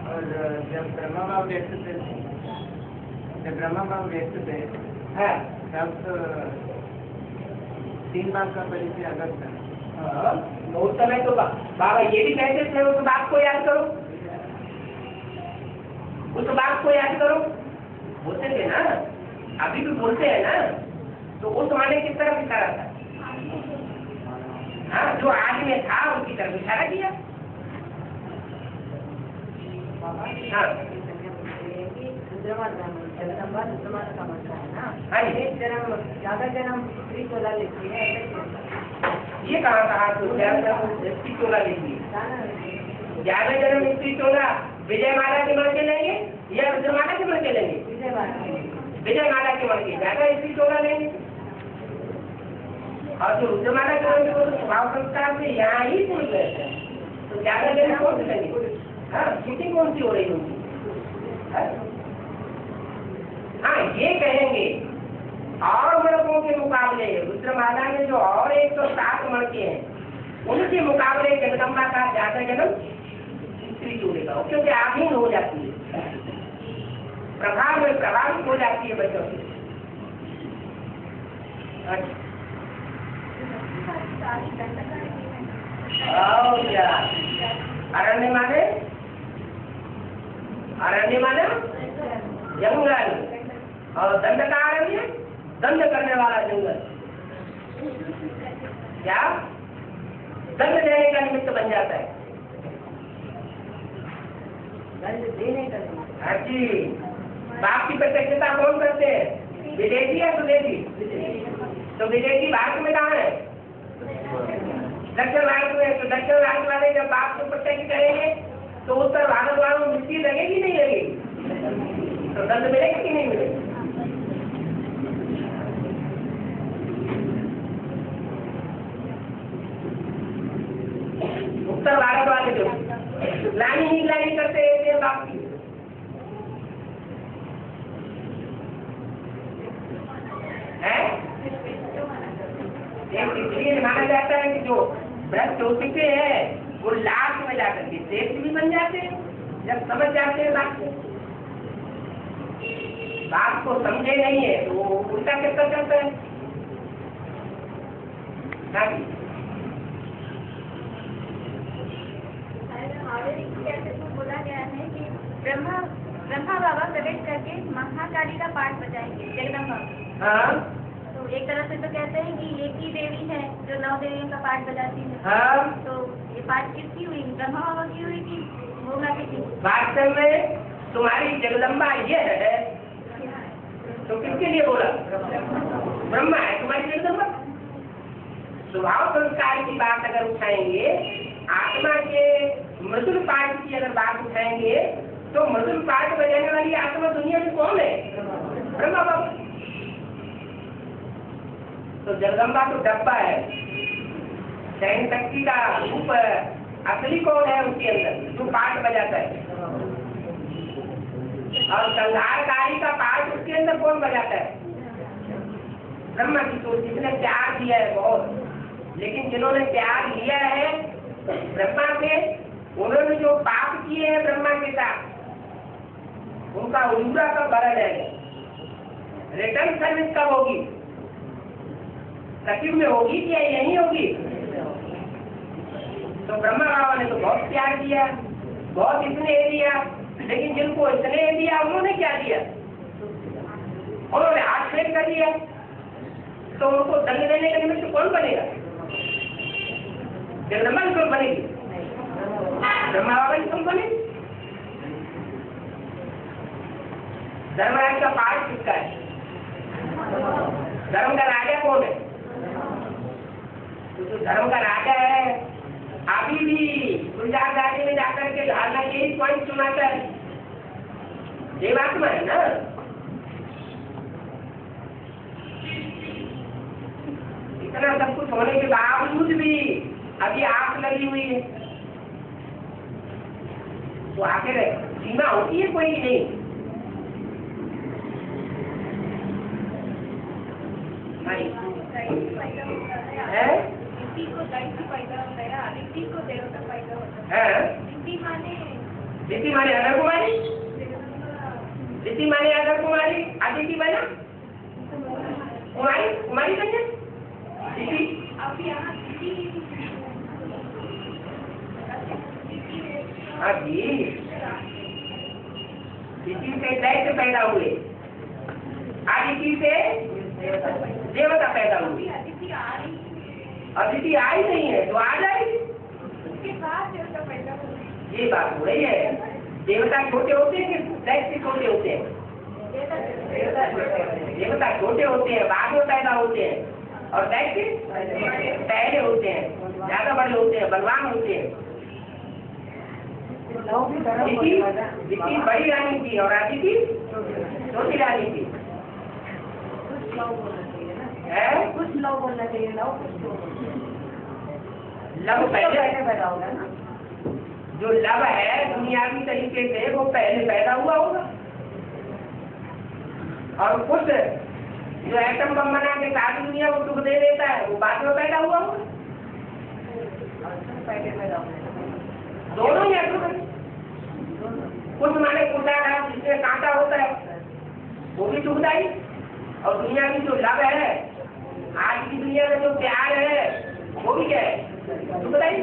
और जब ब्रह्मा बाबा व्यक्त थे तब 3 बाप का परिचय अलग था। उस समय तो बाबा ये भी कहते थे उस बात को याद करो, उस बात को याद करो। बोलते थे ना, अभी भी बोलते हैं ना, तो उस माने किस तरफ इशारा था? हाँ, जो आज में था उनकी तरफ इशारा किया। हाँ, जगदम्बा रुद्रमाता का मंत्र है ना। हाँ, एक जन्म ज्यादा जन्म स्त्री चोला लेती है, ये कहाँ कहा तो ज्यादा स्त्री चोला लेंगे? ज्यादा जन्म स्त्री चोला विजय माला के मर के लेंगे या रुद्रमाला के मर के लेंगे? विजय माला के मर के ज्यादा स्त्री चोला लेंगे। और जो रुद्रमाला के मर के वो स्वभाव संस्कार से यहाँ ही पूछ रहे थे, तो ज्यादा जन्म कौन से लेंगे? हाँ, शूटिंग कौन सी हो रही होगी? हाँ, ये कहेंगे और मणकों के मुकाबले रुद्रमाला में जो और 107 मणके हैं उनके मुकाबले जगदम्बा का ज्यादा जन्म स्त्री चूड़े का, क्योंकि आधीन हो जाती है, प्रभाव में प्रभावित हो जाती है बच्चों की। और क्या अरण्य माने? अरण्य माने जंगल, और दंड का अरण्य दंड करने वाला जंगल। क्या दंड देने का निमित्त बन जाता है? दंड देने का। हाँ जी, बाप की प्रत्यक्षता कौन करते हैं? विदेशी या स्वदेशी? तो विदेशी भारत में कहाँ है? दक्षिण भारत में। तो दक्षिण भारत वाले जब बाप को प्रत्यक्ष करेंगे तो उत्तर भारत वालों में मिट्टी लगेगी नहीं लगेगी? तो दंड मिलेगा कि नहीं मिलेगा? उत्तर भारत वाले जो ग्लानी ही ग्लानी करते हैं बाप की, है इसलिए माना जाता है कि जो भ्रष्ट होते हैं वो लास्ट में जाकर के श्रेष्ठ भी बन जाते हैं, जब समझ जाते हैं बात को समझे नहीं है तो वो उल्टा कैसा करता है। बोला गया है कि ब्रह्मा बाबा प्रवेश करके महाकाली का पाठ बजाएंगे जगदम्बा। हाँ, तो एक तरह से तो कहते हैं कि एक ही देवी है जो 9 देवियों का पाठ बजाती है। हाँ, तो ये पाठ किसकी हुई? ब्रह्मा बाबा की हुई कि भोला की? वास्तव में तुम्हारी जगदम्बा ये है तो किसके लिए बोला? ब्रह्मा है तुम्हारी जगदम्बा। स्वभाव संस्कार की बात अगर उठाएंगे, आत्मा के मृदुल पाठ की अगर बात उठाएंगे तो मृदुल पाठ बजाने वाली आत्मा दुनिया में कौन है? ब्रह्मा बाबा। तो जगदम्बा तो डब्बा है, सहन शक्ति का रूप असली कौन है उसके अंदर जो पाठ बजाता है? और संहारकारी का पाठ उसके अंदर कौन बजाता है? ब्रह्मा की। तो जिसने प्यार दिया है बहुत, लेकिन जिन्होंने प्यार लिया है ब्रह्मा से, उन्होंने जो पाप किए हैं ब्रह्मा के साथ, उनका उजूरा कब भरा जाएगा? रिटर्न सर्विस कब होगी? सचिव में होगी या यही होगी? तो ब्रह्मा बाबा ने तो बहुत प्यार दिया, बहुत स्नेह दिया, लेकिन जिनको स्नेह दिया उन्होंने क्या दिया? उन्होंने हाथ फेंक कर दिया। तो उनको दंड देने का निमित्त कौन बनेगा? जगदम्बा कौन बनेगी? ब्रह्मा बाबा ही कौन बनेगी? धर्मराज का पाठ किसका है? धर्म का राजा कौन है? तो धर्म का राजा है अभी भी गुलजार राजे में जाकर के धारणा के ही पॉइंट सुनाता है, देवात्मा है ना। इतना सब कुछ होने के बावजूद भी अभी आग लगी हुई है, तो आखिर सीमा होती है कोई नहीं। है दिति माने अदर कुमारी, दिति माने अदर कुमारी, आदिति बना कुमारी, कुमारी कन्या दिति। हाँ जी, इसी से दैत्य पैदा हुए, आज इसी से देवता पैदा हुए। अदिति आई नहीं है तो आ जाएगी, उसके बाद देवता पैदा हुए। ये बात हो रही है। देवता छोटे होते हैं कि दैत्य छोटे होते हैं? देवता छोटे होते हैं, बाद में पैदा होते हैं, और दैत्य पहले होते हैं, ज्यादा बड़े होते हैं, बलवान होते हैं। जितनी बड़ी रानी थी और अदिति छोटी रानी थी। कुछ लव बोलना चाहिए, लव पहले पैदा होगा ना। जो लव है दुनियावी तरीके से वो पहले पैदा हुआ होगा, और कुछ जो एटम बम बना के सारी दुनिया को दुख दे देता है वो बाद में पैदा हुआ होगा। पहले पैदा होगा, दोनों ही है। कुछ माने कुर्ता है जिसमें कांटा होता है वो भी दुखदाई, और दुनिया की जो लव है, आज की दुनिया में जो प्यार है वो भी क्या है, दुखदाई।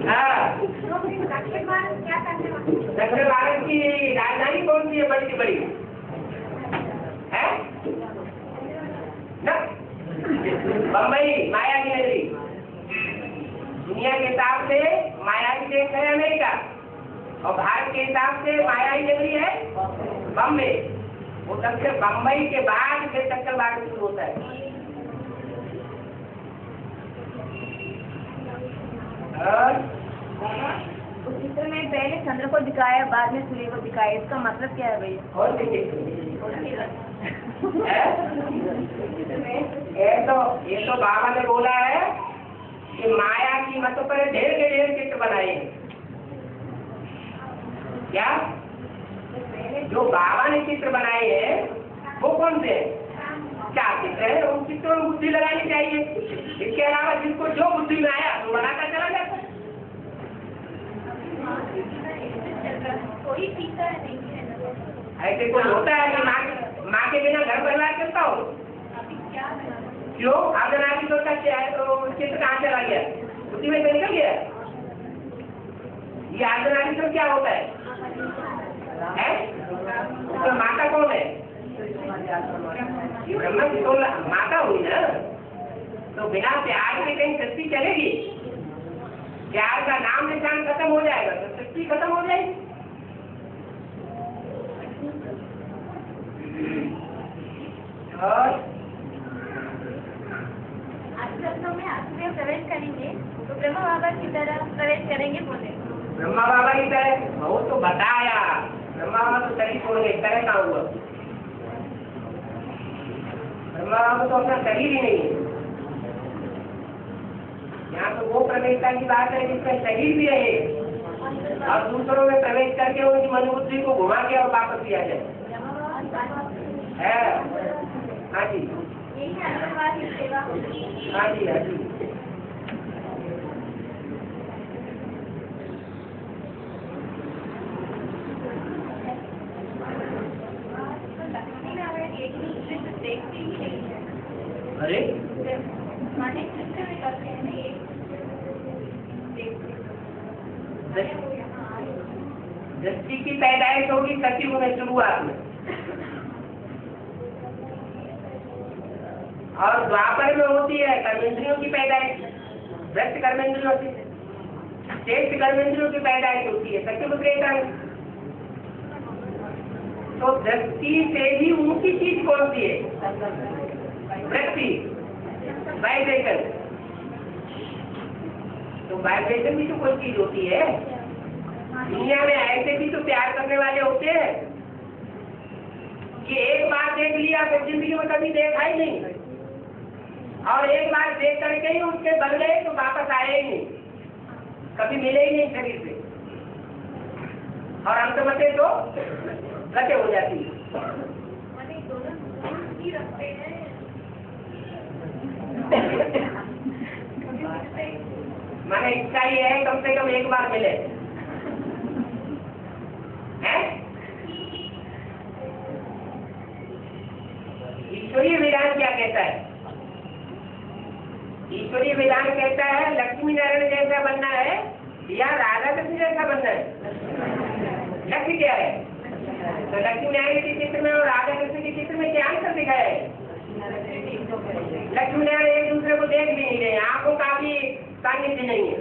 हाँ, दक्षिण भारत की राजधानी कौन सी है बड़ी से बड़ी है ना? बम्बई, माया की नगरी। दुनिया के हिसाब से माया की देश है अमेरिका, और भारत के हिसाब से माया की नगरी है बम्बे। वो दक्षिण बम्बई के बाद फिर दक्षिण भारत शुरू होता है। उस चित्र में पहले चंद्र को दिखाया, बाद में सूर्य को दिखाया, इसका मतलब क्या है भैया? और ये तो बाबा ने बोला है कि माया की मत पर ढेर के ढेर चित्र बनाए। क्या जो बाबा ने चित्र बनाए हैं वो कौन से क्या चित्र है? उन चित्रों में बुद्धि लगानी चाहिए। इसके अलावा जिसको जो बुद्धि में आया वो बनाता चला जाता है। कोई सीता नहीं है। ऐसे कोई होता है कि माँ के बिना घर परिवार चलता हो? अभी क्या क्यों? आपने आदमी सोचा क्या है तो चित्र कहाँ चला गया? बुद्धि में से निकल गया। ये आर्गनाइज तो क्या होता है? तो माता कौन है? ब्रह्मा की तो माता हुई ना। तो बिना प्यार के कहीं सृष्टि चलेगी? प्यार का नाम निशान खत्म हो जाएगा तो सृष्टि खत्म हो जाएगी। और आश्रम में आश्रय प्रवेश करेंगे तो ब्रह्मा बाबा की तरह प्रवेश करेंगे बोले। ब्रह्मा बाबा की तरह बहुत तो बताया। ब्रह्मा बाबा तो शरीर छोड़ गए, तरह का हुआ। ब्रह्मा बाबा तो अपना शरीर ही नहीं है। यहाँ तो वो प्रवेशता की बात है जिसमें शरीर भी रहे और दूसरों में प्रवेश करके उनकी मनोबुद्धि को घुमा के और वापस किया जाए। है हाँ जी, यही आशीर्वाद की सेवा। हाँ जी, हाँ जी। दक्षिण में हमें एक दूसरे से देखते ही नहीं है। अरे माने चित्र में करते हैं ना एक दृष्टि की पैदाइश होगी सचिव में शुरुआत में, और द्वापर में होती है कर्मेंद्रियों की पैदाइश। व्यक्त कर्मेंद्रियों की, श्रेष्ठ कर्मेंद्रियों की पैदाइश होती है सचिव त्रेता में। तो दृष्टि से भी ऊंची चीज कौन सी है? वृत्ति, वाइब्रेशन। तो वाइब्रेशन भी तो कोई चीज होती है। दुनिया में ऐसे भी तो प्यार करने वाले होते हैं कि एक बार देख लिया फिर जिंदगी में कभी देखा ही नहीं, और एक बार देख करके ही उसके बदले तो वापस आए ही नहीं, कभी मिले ही नहीं शरीर से, और अंत में तो गते हो जाती है। मैंने इच्छा ही है कम से कम एक बार मिले हैं। ईश्वरीय विधान क्या कहता है? ईश्वरीय विधान कहता है लक्ष्मी नारायण जैसा बनना है या राधा कृष्ण जैसा बनना है? लक्ष्य क्या है? तो लक्ष्मी नारायण के चित्र में और राधा कृष्ण के चित्र में क्या अंतर दिखाया है? लक्ष्मी नारायण एक दूसरे को देख भी नहीं रहे, आंखों का भी सानिध्य नहीं है,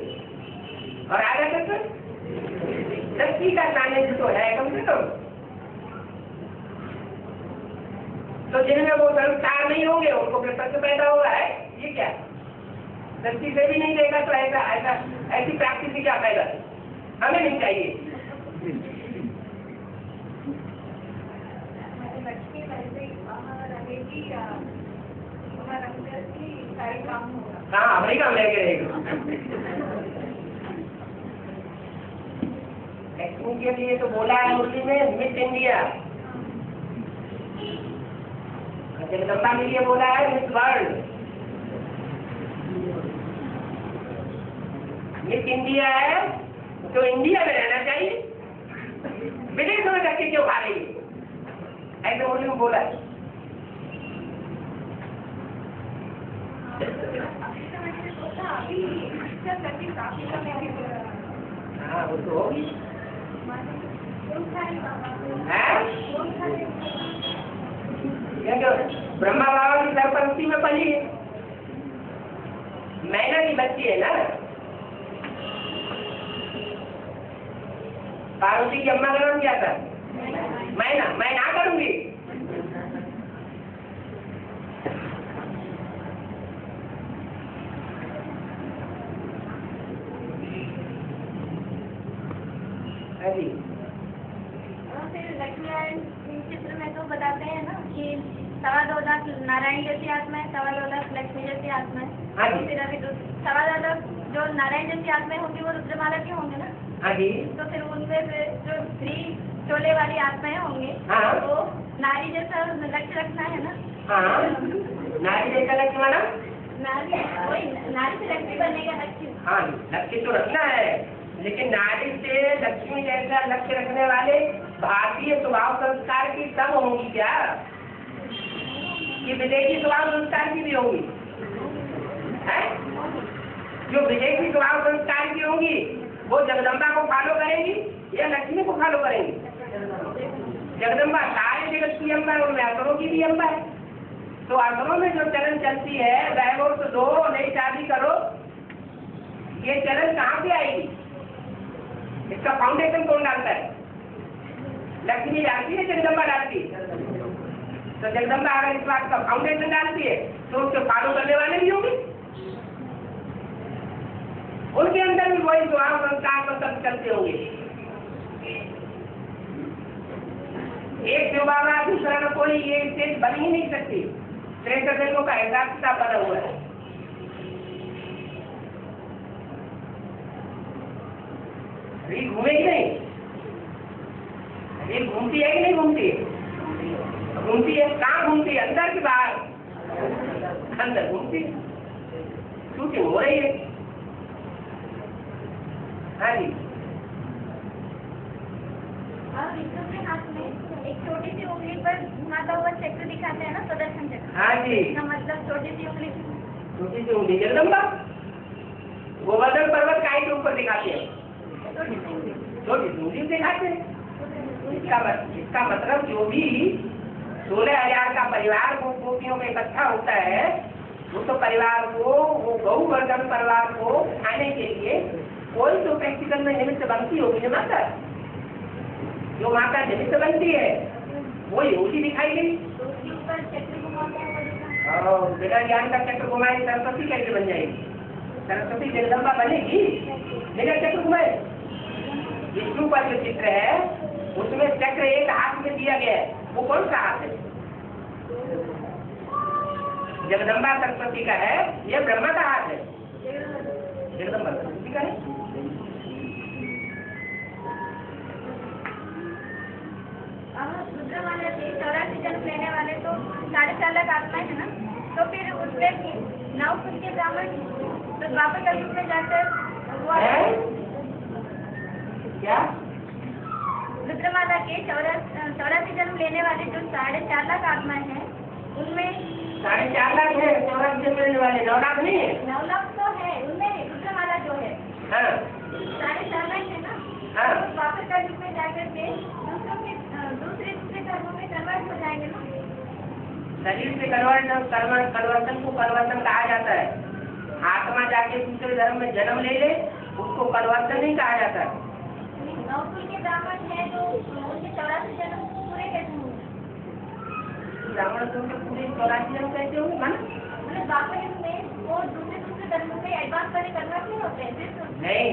और राधा कृष्ण लक्ष्मी का सानिध्य तो है कम से कम। तो जिनमें वो संस्कार नहीं होंगे उनको फिर प्रश्न पैदा हो रहा है ये क्या दृष्टि से भी नहीं देगा तो ऐसा ऐसा ऐसी प्राप्ति से क्या फायदा? हमें नहीं चाहिए। लक्ष्मी वैसे वहाँ रहेगी या वहाँ रखकर की सारे काम होगा? हाँ अपने काम लेके रहेगा। लक्ष्मी के लिए तो बोला है मुस्लिम में मिस इंडिया, जगदम्बा के लिए बोला है मिस वर्ल्ड। मिस इंडिया है तो इंडिया में रहना चाहिए, विदेशों में रखे क्यों खा रही है? ऐसे मुस्लिम बोला है। हाँ वो तो होगी। ब्रह्मा बाबा की सरपंक्ति में पली है, मैना की बच्ची है ना। पार्वती की अम्मा का नाम क्या था? मैना। मैं ना करूंगी। फिर लक्ष्मी नारायण चित्र में तो बताते हैं ना कि 2.25 लाख नारायण जैसी आत्मा है, 2.25 लाख लक्ष्मी जैसी आत्मा है। तो फिर अभी 2.25 लाख जो नारायण जैसी आत्माएं होंगी वो रुद्रमाला की होंगे ना। हाँ जी। तो फिर उनमें से जो स्त्री चोले वाली आत्माएं होंगी वो नारी जैसा लक्ष्य रखना है ना। हाँ नारी जैसा लक्ष्य माना? नारी वही नारी से लक्ष्मी बनने का लक्ष्य। हाँ लक्ष्य तो रखना है, लेकिन नारी से लक्ष्मी जैसा लक्ष्य रखने वाले भारतीय स्वभाव संस्कार की सब होंगी क्या? ये विदेशी स्वभाव संस्कार की भी होंगी? है जो विदेशी स्वभाव संस्कार की होंगी वो जगदम्बा को फॉलो करेंगी या लक्ष्मी को फॉलो करेंगी? जगदम्बा सारे जगत की अम्बा है, उनमें असुरों की भी अम्बा है। तो असुरों में जो चलन चलती है वैभव तो दो नई शादी करो, ये चलन कहाँ से आएगी? इसका फाउंडेशन कौन डालता है? लक्ष्मी डालती है, जगदम्बा डालती है। तो जगदम्बा अगर इस बात का फाउंडेशन डालती है तो उसको फॉलो करने वाले भी होंगे, उनके अंदर भी वही स्वभाव संस्कार पसंद करते होंगे। एक शिव बाबा दूसरा न कोई ये स्टेज बन ही नहीं सकती। 63 देशों का हिसाब किताब बना हुआ है। ये घूमेगी नहीं, ये घूमती है कि नहीं घूमती है? घूमती है। कहाँ घूमती है? अंदर की बाहर? अंदर घूमती है, शूटिंग हो रही है। हाँ जी। और विष्णु के हाथ में एक छोटी सी उंगली पर घुमाता हुआ चक्र दिखाते हैं ना, सुदर्शन चक्र। हाँ जी। इसका मतलब छोटी सी उंगली। छोटी सी उंगली जगदम्बा गोवर्धन पर्वत काय के ऊपर दिखाते हैं, छोटी सी उंगली दिखाते हैं। इसका मतलब जो भी 16,000 का परिवार वो गोपियों में इकट्ठा होता है, वो तो परिवार को, वो गौवर्धन परिवार को खाने के लिए कोई तो प्रैक्टिकल में निमित्त बनती होगी ना माता। जो माता निमित्त बनती है वो योगी दिखाई गई। और बिना ज्ञान का चक्र घुमाए सरस्वती कैसे बन जाएगी? सरस्वती जगदम्बा बनेगी बिना चक्र घुमाए? विष्णु का जो चित्र है उसमें चक्र एक हाथ में दिया गया है, वो कौन सा हाथ है? जगदम्बा सरस्वती का है, यह ब्रह्मा का हाथ है। जगदम्बा सरस्वती का है। रुद्रमाला के 84 जन्म लेने वाले तो 4.5 लाख आत्माएं है ना। तो फिर उसमें 9 पुण्य ब्राह्मण तो द्वापर कलयुग में जाकर क्या? रुद्रमाला के 84 जन्म लेने वाले जो 4.5 लाख आत्माएं हैं उनमें 4.5 लाख है चौरासी से मिलने वाले, 9 लाख नहीं है। 9 लाख तो है, उनमें दूसरा वाला जो है हाँ 4.5 लाख है ना। हाँ। तो वापस का में जाकर के दूसरे धर्मों में कन्वर्ट हो जाएंगे ना। शरीर से परिवर्तन को परिवर्तन कहा जाता है। आत्मा जाके दूसरे धर्म में जन्म ले ले, उसको परिवर्तन नहीं कहा जाता। नौकुल के ब्राह्मण है तो उनके 84 जन्म पूरे कैसे होंगे? ब्राह्मण तो पूरे 84 जन्म कैसे होंगे? मतलब वापस में वो दूसरे धर्मों में एडवांस वाले कन्वर्ट नहीं होते हैं? नहीं,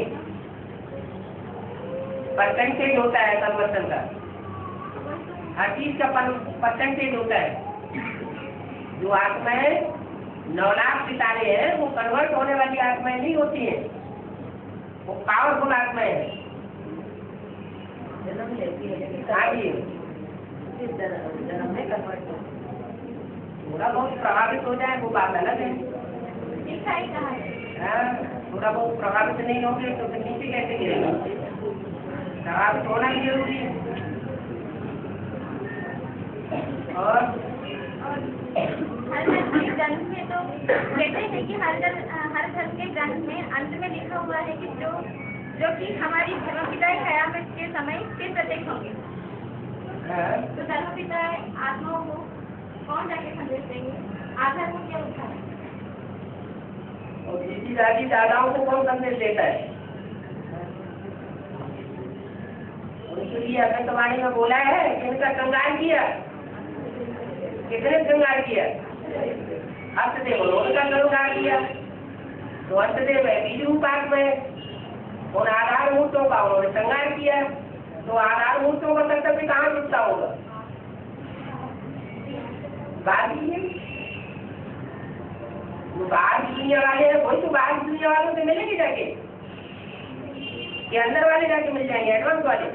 परसेंटेज होता है परिवर्तन का, हर चीज का परसेंटेज होता है। जो आत्माएं 9 लाख सितारे हैं वो कन्वर्ट होने वाली आत्माएं नहीं होती हैं, वो पावरफुल आत्माएं हैं। जन्म लेती है हाँ जी, जन्म में कन्वर्ट हो, थोड़ा बहुत प्रभावित हो जाए वो बात अलग है। लिखा ही कहा है। हाँ, थोड़ा बहुत प्रभावित नहीं होंगे तो फिर नीचे कैसे गिरेगा? प्रभावित होना ही जरूरी है। और हर धर्म के ग्रंथ में तो कहते हैं कि हर धर्म के ग्रंथ में अंत में लिखा हुआ है कि जो कि हमारी धर्मपिता कयामत के समय फिर प्रत्यक्ष होंगे। तो धर्मपिता आत्माओं को कौन जाके संदेश देंगे? आधार को क्या उठा है? और दीदी दादी दादाओं को कौन संदेश देता है? उनके लिए आकाशवाणी में बोला है कि इनका श्रृंगार किया, कितने श्रृंगार किया? अष्टदेव उनका श्रृंगार किया। तो अष्टदेव है बीज रूप आत्मा है, उन आधार मूर्तों का उन्होंने श्रृंगार किया। तो आधार मूर्तों का कर्तव्य कहाँ चुकता होगा? बाहर की दुनिया वाले हैं, वही तो बाहर की दुनिया वालों से मिलेंगे जाके, कि अंदर वाले जाके मिल जाएंगे? एडवांस वाले,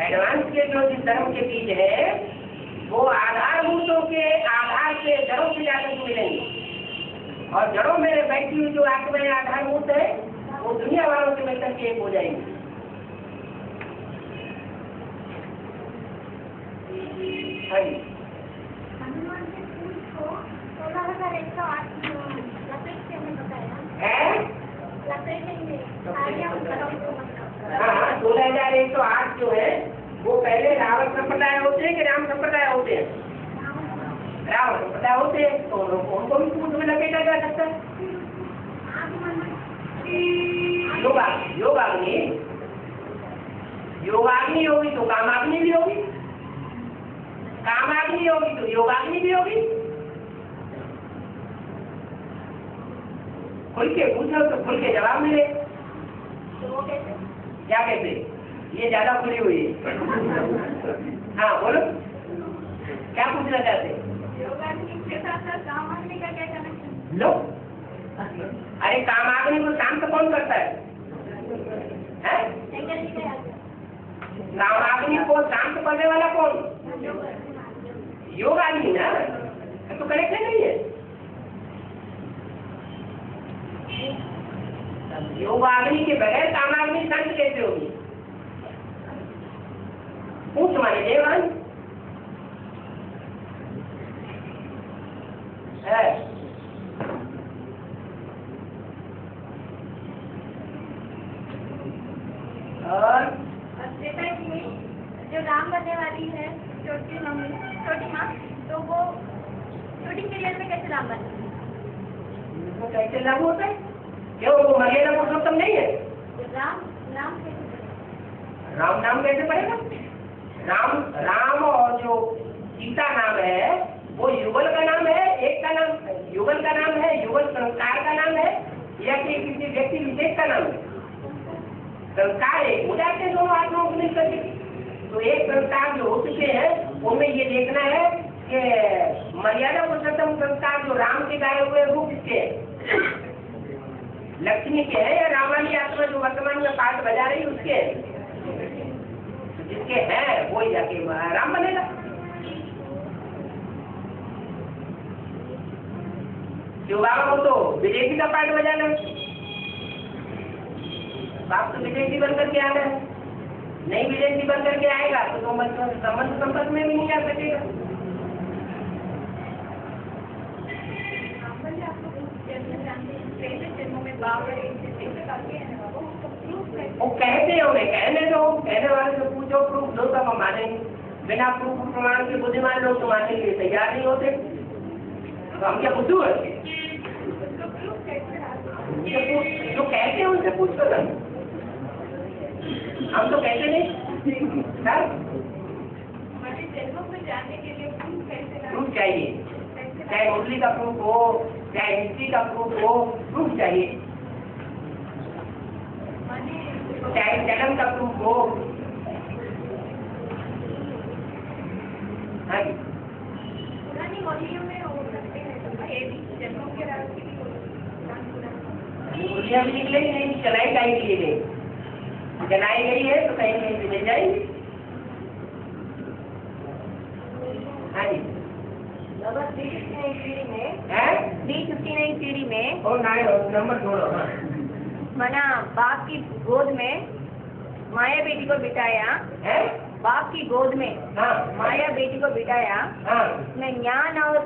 एडवांस के जो जिस धर्म के बीज है वो आधार मूर्तों के आधार से जड़ों से जाकर मिलेंगे। और जड़ों में बैठी हुई जो आत्माएं आधार मूर्त है वो दुनिया वालों से मिलकर के एक हो जाएंगे। हाँ जी, हनुमान के फूल को 16,108 लपेटते हमें बताया है। लपेटेंगे। हाँ, 16,108 जो है वो पहले रावण संप्रदाय होते हैं कि राम संप्रदाय होते हैं? रावण संप्रदाय होते हैं, तो उनको भी फूल में लपेटा जा सकता है। योगाग्नि होगी तो कामाग्नि भी होगी, कामाग्नि होगी तो योगाग्नि भी होगी। खुल के पूछो तो खुल के जवाब मिले। तो वो कैसे? क्या कहते? ये ज्यादा खुली हुई है। हाँ बोलो, क्या पूछना चाहते? योगाग्नि के साथ कामाग्नि का क्या कनेक्शन? लो, अरे कामाग्नि को शांत कौन करता है? कामाग्नि को शांत करने वाला कौन? योगाग्नि ना, तो कनेक्शन नहीं है। योगाग्नि के बगैर कामाग्नि शांत कैसे होगी? पूछ माने देवान है। और जो राम बनने वाली है छोटी माँ, तो वो शूटिंग पीरियड में कैसे राम बने? कैसे लागू होता है? क्यों वो मर्यादा पुरुषोत्तम नहीं है? राम कैसे? राम नाम कैसे पड़ेगा? राम और जो सीता नाम है वो युगल का नाम है, एक का नाम युगल का नाम है, युगल संस्कार का नाम है या कि किसी व्यक्ति विशेष का नाम है? संस्कार एक हो जाते हैं दोनों आत्माओं को मिल करके। तो एक संस्कार जो हो चुके हैं उनमें ये देखना है कि मर्यादा पुरुषोत्तम संस्कार जो राम के गाये हुए वो किसके है? लक्ष्मी के है या राम वाली आत्मा जो वर्तमान में पाठ बजा रही है उसके है? जिसके हैं वो ही जाके राम बनेगा। शिव बाबा को तो विदेशी का पाठ बजाना है, बाप तो विदेशी बन करके आना है, नहीं विदेशी बन करके आएगा तो संबंध संपर्क में भी नहीं आ सकेगा। वो कहते होंगे, कहने दो, कहने वाले से पूछो, प्रूफ दो तब हम मानेंगे। बिना प्रूफ प्रमाण के बुद्धिमान लोग तो मानने के लिए तैयार नहीं होते, तो हम क्या बुद्धू है? जो कहते हैं उनसे पूछो ना, हम तो कहते नहीं। प्रूफ चाहिए, चाहे मुरली का प्रूफ हो, चाहे हिस्ट्री का प्रूफ हो, प्रूफ चाहिए, चाहे जन्म का प्रूफ हो। हाँ जी, मुरलियाँ भी निकले ही नहीं, चलाई कहीं के लिए जलाई गई है तो कहीं कहीं से मिल जाएगी। हाँ जी, नंबर 359 सीढ़ी में है 359 सीढ़ी में और नंबर जोड़ो। हाँ मना बाप की गोद में माया बेटी को बिठाया, है, बाप की गोद में हाँ माया बेटी को बिठाया, हाँ, उसमें ज्ञान और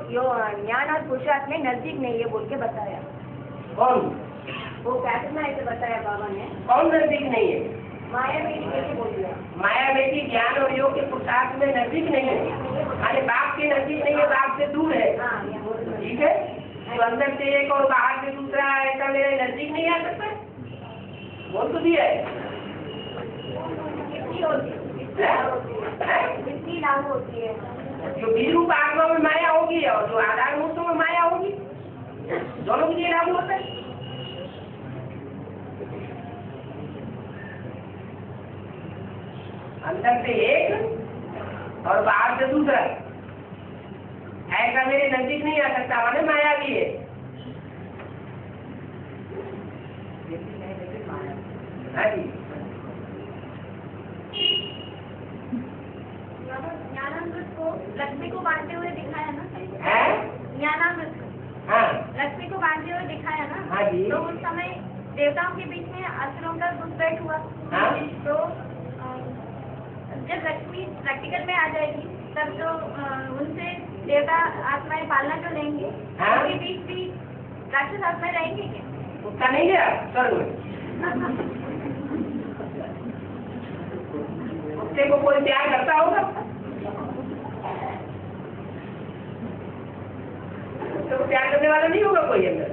पुरुषार्थ में नजदीक नहीं है बोल के बताया। कौन वो कैसे में ऐसे बताया बाबा ने, कौन नजदीक नहीं है? माया बेटी कैसे बोल दिया? माया बेटी ज्ञान और योग के पुरुषार्थ में नजदीक नहीं है, अरे बाप के नजदीक नहीं है, बाप से दूर है। हाँ, ये बोल रहे हैं। ठीक है, तो अंदर से एक और बाहर से दूसरा, ऐसा मेरे नजदीक नहीं आ सकता। बोल तो दिया है, कितनी होती है? कितनी लागू होती है? जो बीज रूप आत्मा में माया होगी और जो आधार मूर्तों में माया होगी, दोनों के लिए लागू होता है। अंदर से एक और बाहर से दूसरा, ऐसा मेरे नजदीक नहीं आ सकता, माने माया भी है। हाँ जी, ज्ञानामृत को लक्ष्मी को बांटते हुए दिखाया ना, है, ज्ञानामृत हाँ लक्ष्मी को बांटते हुए दिखाया ना। हाँ जी। तो उस समय देवताओं के बीच में असुरों का घुसपैठ हुआ। हाँ। तो जब लक्ष्मी प्रैक्टिकल में आ जाएगी तब तो उनसे देवता आत्माएं पालना तो लेंगे, हाँ। उनके बीच भी राक्षस आत्माएं रहेंगे क्या? उसका नहीं गया स्वर्ग में, उससे को कोई प्यार करता होगा? उससे को प्यार करने वाला नहीं होगा कोई अंदर।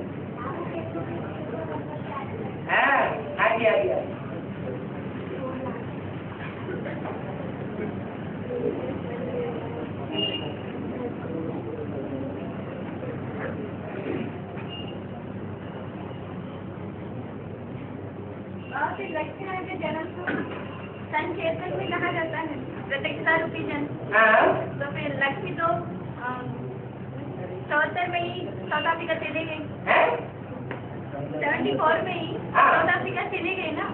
हाँ हाँ जी, हाँ जी, हाँ जी। और फिर लक्ष्मी नारायण के जन्म को संकेतन में कहा जाता है, प्रत्यक्षता रूपी जन्म। हाँ तो फिर लक्ष्मी तो 74 में ही साउथ अफ्रीका चले गई, है, 74 में ही हाँ। साउथ अफ्रीका चले गई ना।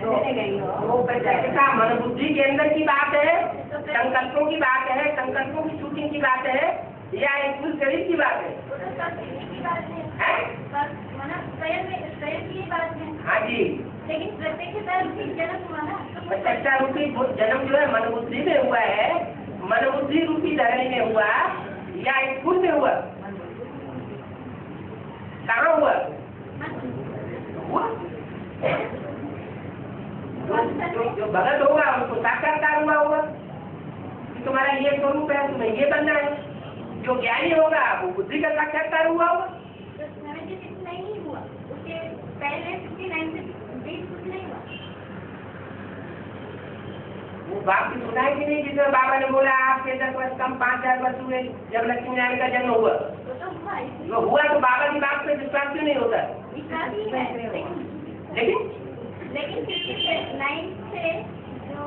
वो प्रत्यक्षता मन बुद्धि के अंदर की बात है, संकल्पों की बात है, संकल्पों की शूटिंग की बात है, या एक कुल शरीर की बात है? वो तो सब की बात है, हैं? स्वयं की बात है। हाँ जी, लेकिन प्रत्यक्षता रूपी जन्म हुआ ना, तो वो प्रत्यक्षता रूपी जन्म जो है मन बुद्धि में हुआ है, मन बुद्धि रूपी धरणी में हुआ या स्कूल में हुआ? कहाँ हुआ? हुआ? जो भगत होगा उसको साक्षात्कार हुआ होगा कि तुम्हारा ये स्वरूप है, तुम्हें ये बनना है। जो ज्ञानी होगा वो बुद्धि का साक्षात्कार हुआ होगा। तो 76 नहीं हुआ, उसके पहले 69 से 20 कुछ नहीं हुआ। वो बाप की सुनाई की नहीं, जिसमें बाबा ने बोला आपके 10 वर्ष कम 5000 वर्ष हुए जब लक्ष्मी नारायण का जन्म हुआ। वो तो हुआ, इसलिए जो हुआ तो बाबा की बात पे विश्वास क्यों नहीं होता? विश्वास ही है। लेकिन 69 से जो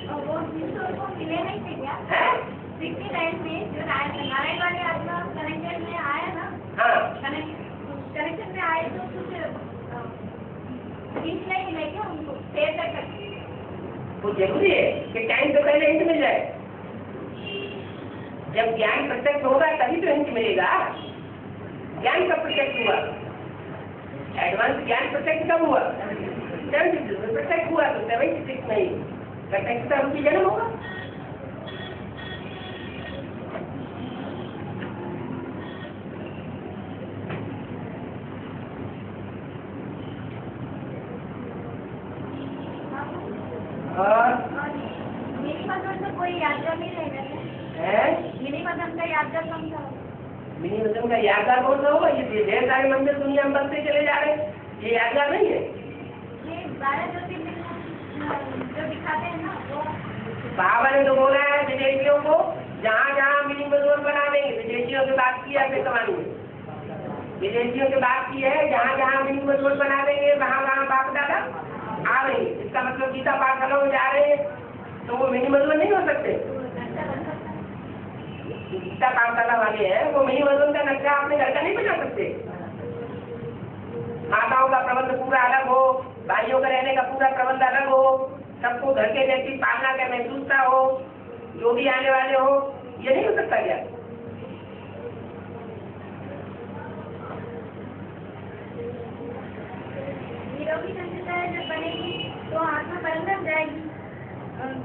वो ईश्वर को मिले नहीं थे क्या? है? 69 में जो नारायण वाले आत्मा कनेक्शन में आया ना, हाँ, कनेक्शन में आए तो कुछ बीच नहीं मिले क्या उनको देर तक? वो जरूरी है कि टाइम से पहले हिंट मिल जाए। जब ज्ञान प्रत्यक्ष होगा तभी तो हिंट मिलेगा। ज्ञान कब प्रत्यक्ष हुआ? एडवांस ज्ञान प्रत्यक्ष कब हुआ? 76 में प्रत्यक्ष हुआ, तो 76 नहीं प्रत्यक्षता रूपी जन्म होगा। वजन का यादगार कौन सा होगा? मिनी वजन का यादगार कौन सा होगा? ये ढेर सारे मंदिर दुनिया में बनते चले जा रहे हैं, ये यादगार नहीं है। ये 12 ज्योतिर्लिंग जो दिखाते हैं ना वो। बाबा ने तो बोला है विदेशियों को जहाँ जहाँ मिनी मंदिर बना देंगे, विदेशियों की बात की है अपने कहानी में, विदेशियों की बात की है, जहाँ जहाँ मिनी मंदिर बना देंगे वहाँ वहाँ बाप दादा आ रहे हैं। इसका मतलब गीता पाठशाला में जा रहे हैं तो वो मिनी मंदिर नहीं हो सकते। गीता पाठशाला वाले हैं वो मिनी मंदिर का नक्शा अपने घर का नहीं बना सकते। माताओं का प्रबंध पूरा अलग हो, भाइयों का रहने का पूरा प्रबंध अलग हो, सबको घर के जैसी पालना का महसूसता हो, जो भी आने वाले हो, ये नहीं हो सकता क्या? निरोगी संस्था जब बनेगी तो आत्मा बरंदर जाएगी,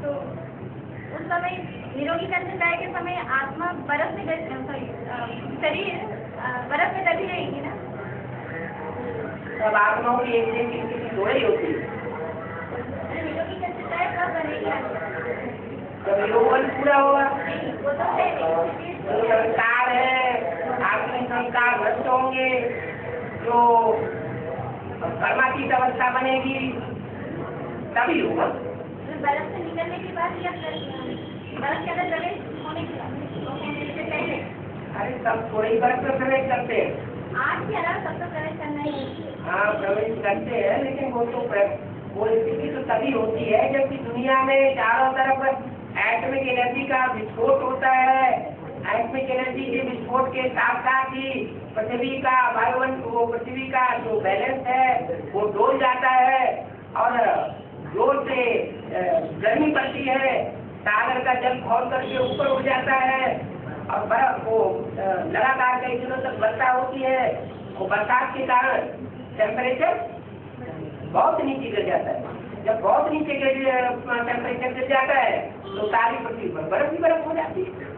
तो उस समय निरोगी संस्था के समय आत्मा बर्फ में शरीर बर्फ में दबी रहेगी ना। अब आत्माओं की एक दिन की थोड़ी होती है। निरोगी संस्था कब बनेगी? जब योग पूरा होगा, वो तो है जो संस्कार है आत्मिक संस्कार नष्ट होंगे, जो परमातीत अवस्था बनेगी तभी होगा। बर्फ से निकलने के बाद या बर्फ के अंदर प्रवेश होने से पहले? अरे सब थोड़े ही बर्फ में प्रवेश करते हैं। आज के अलावा सबको प्रवेश करना ही है। हाँ प्रवेश करते हैं, लेकिन वो स्थिति तो तभी होती है जबकि दुनिया में चारों तरफ एटॉमिक एनर्जी का विस्फोट होता है। एटॉमिक एनर्जी के विस्फोट के साथ साथ ही पृथ्वी का वायुमंडल, वो पृथ्वी का जो बैलेंस है वो डोल जाता है और जोर से गर्मी पड़ती है, सागर का जल खौल करके ऊपर उठ जाता है और बर्फ को लगातार कई दिनों तक वर्षा होती है। वो बरसात के कारण टेम्परेचर बहुत नीचे गिर जाता है। जब बहुत नीचे टेम्परेचर गिर जाता है तो सारी पृथ्वी पर बर्फ ही बर्फ हो जाती है।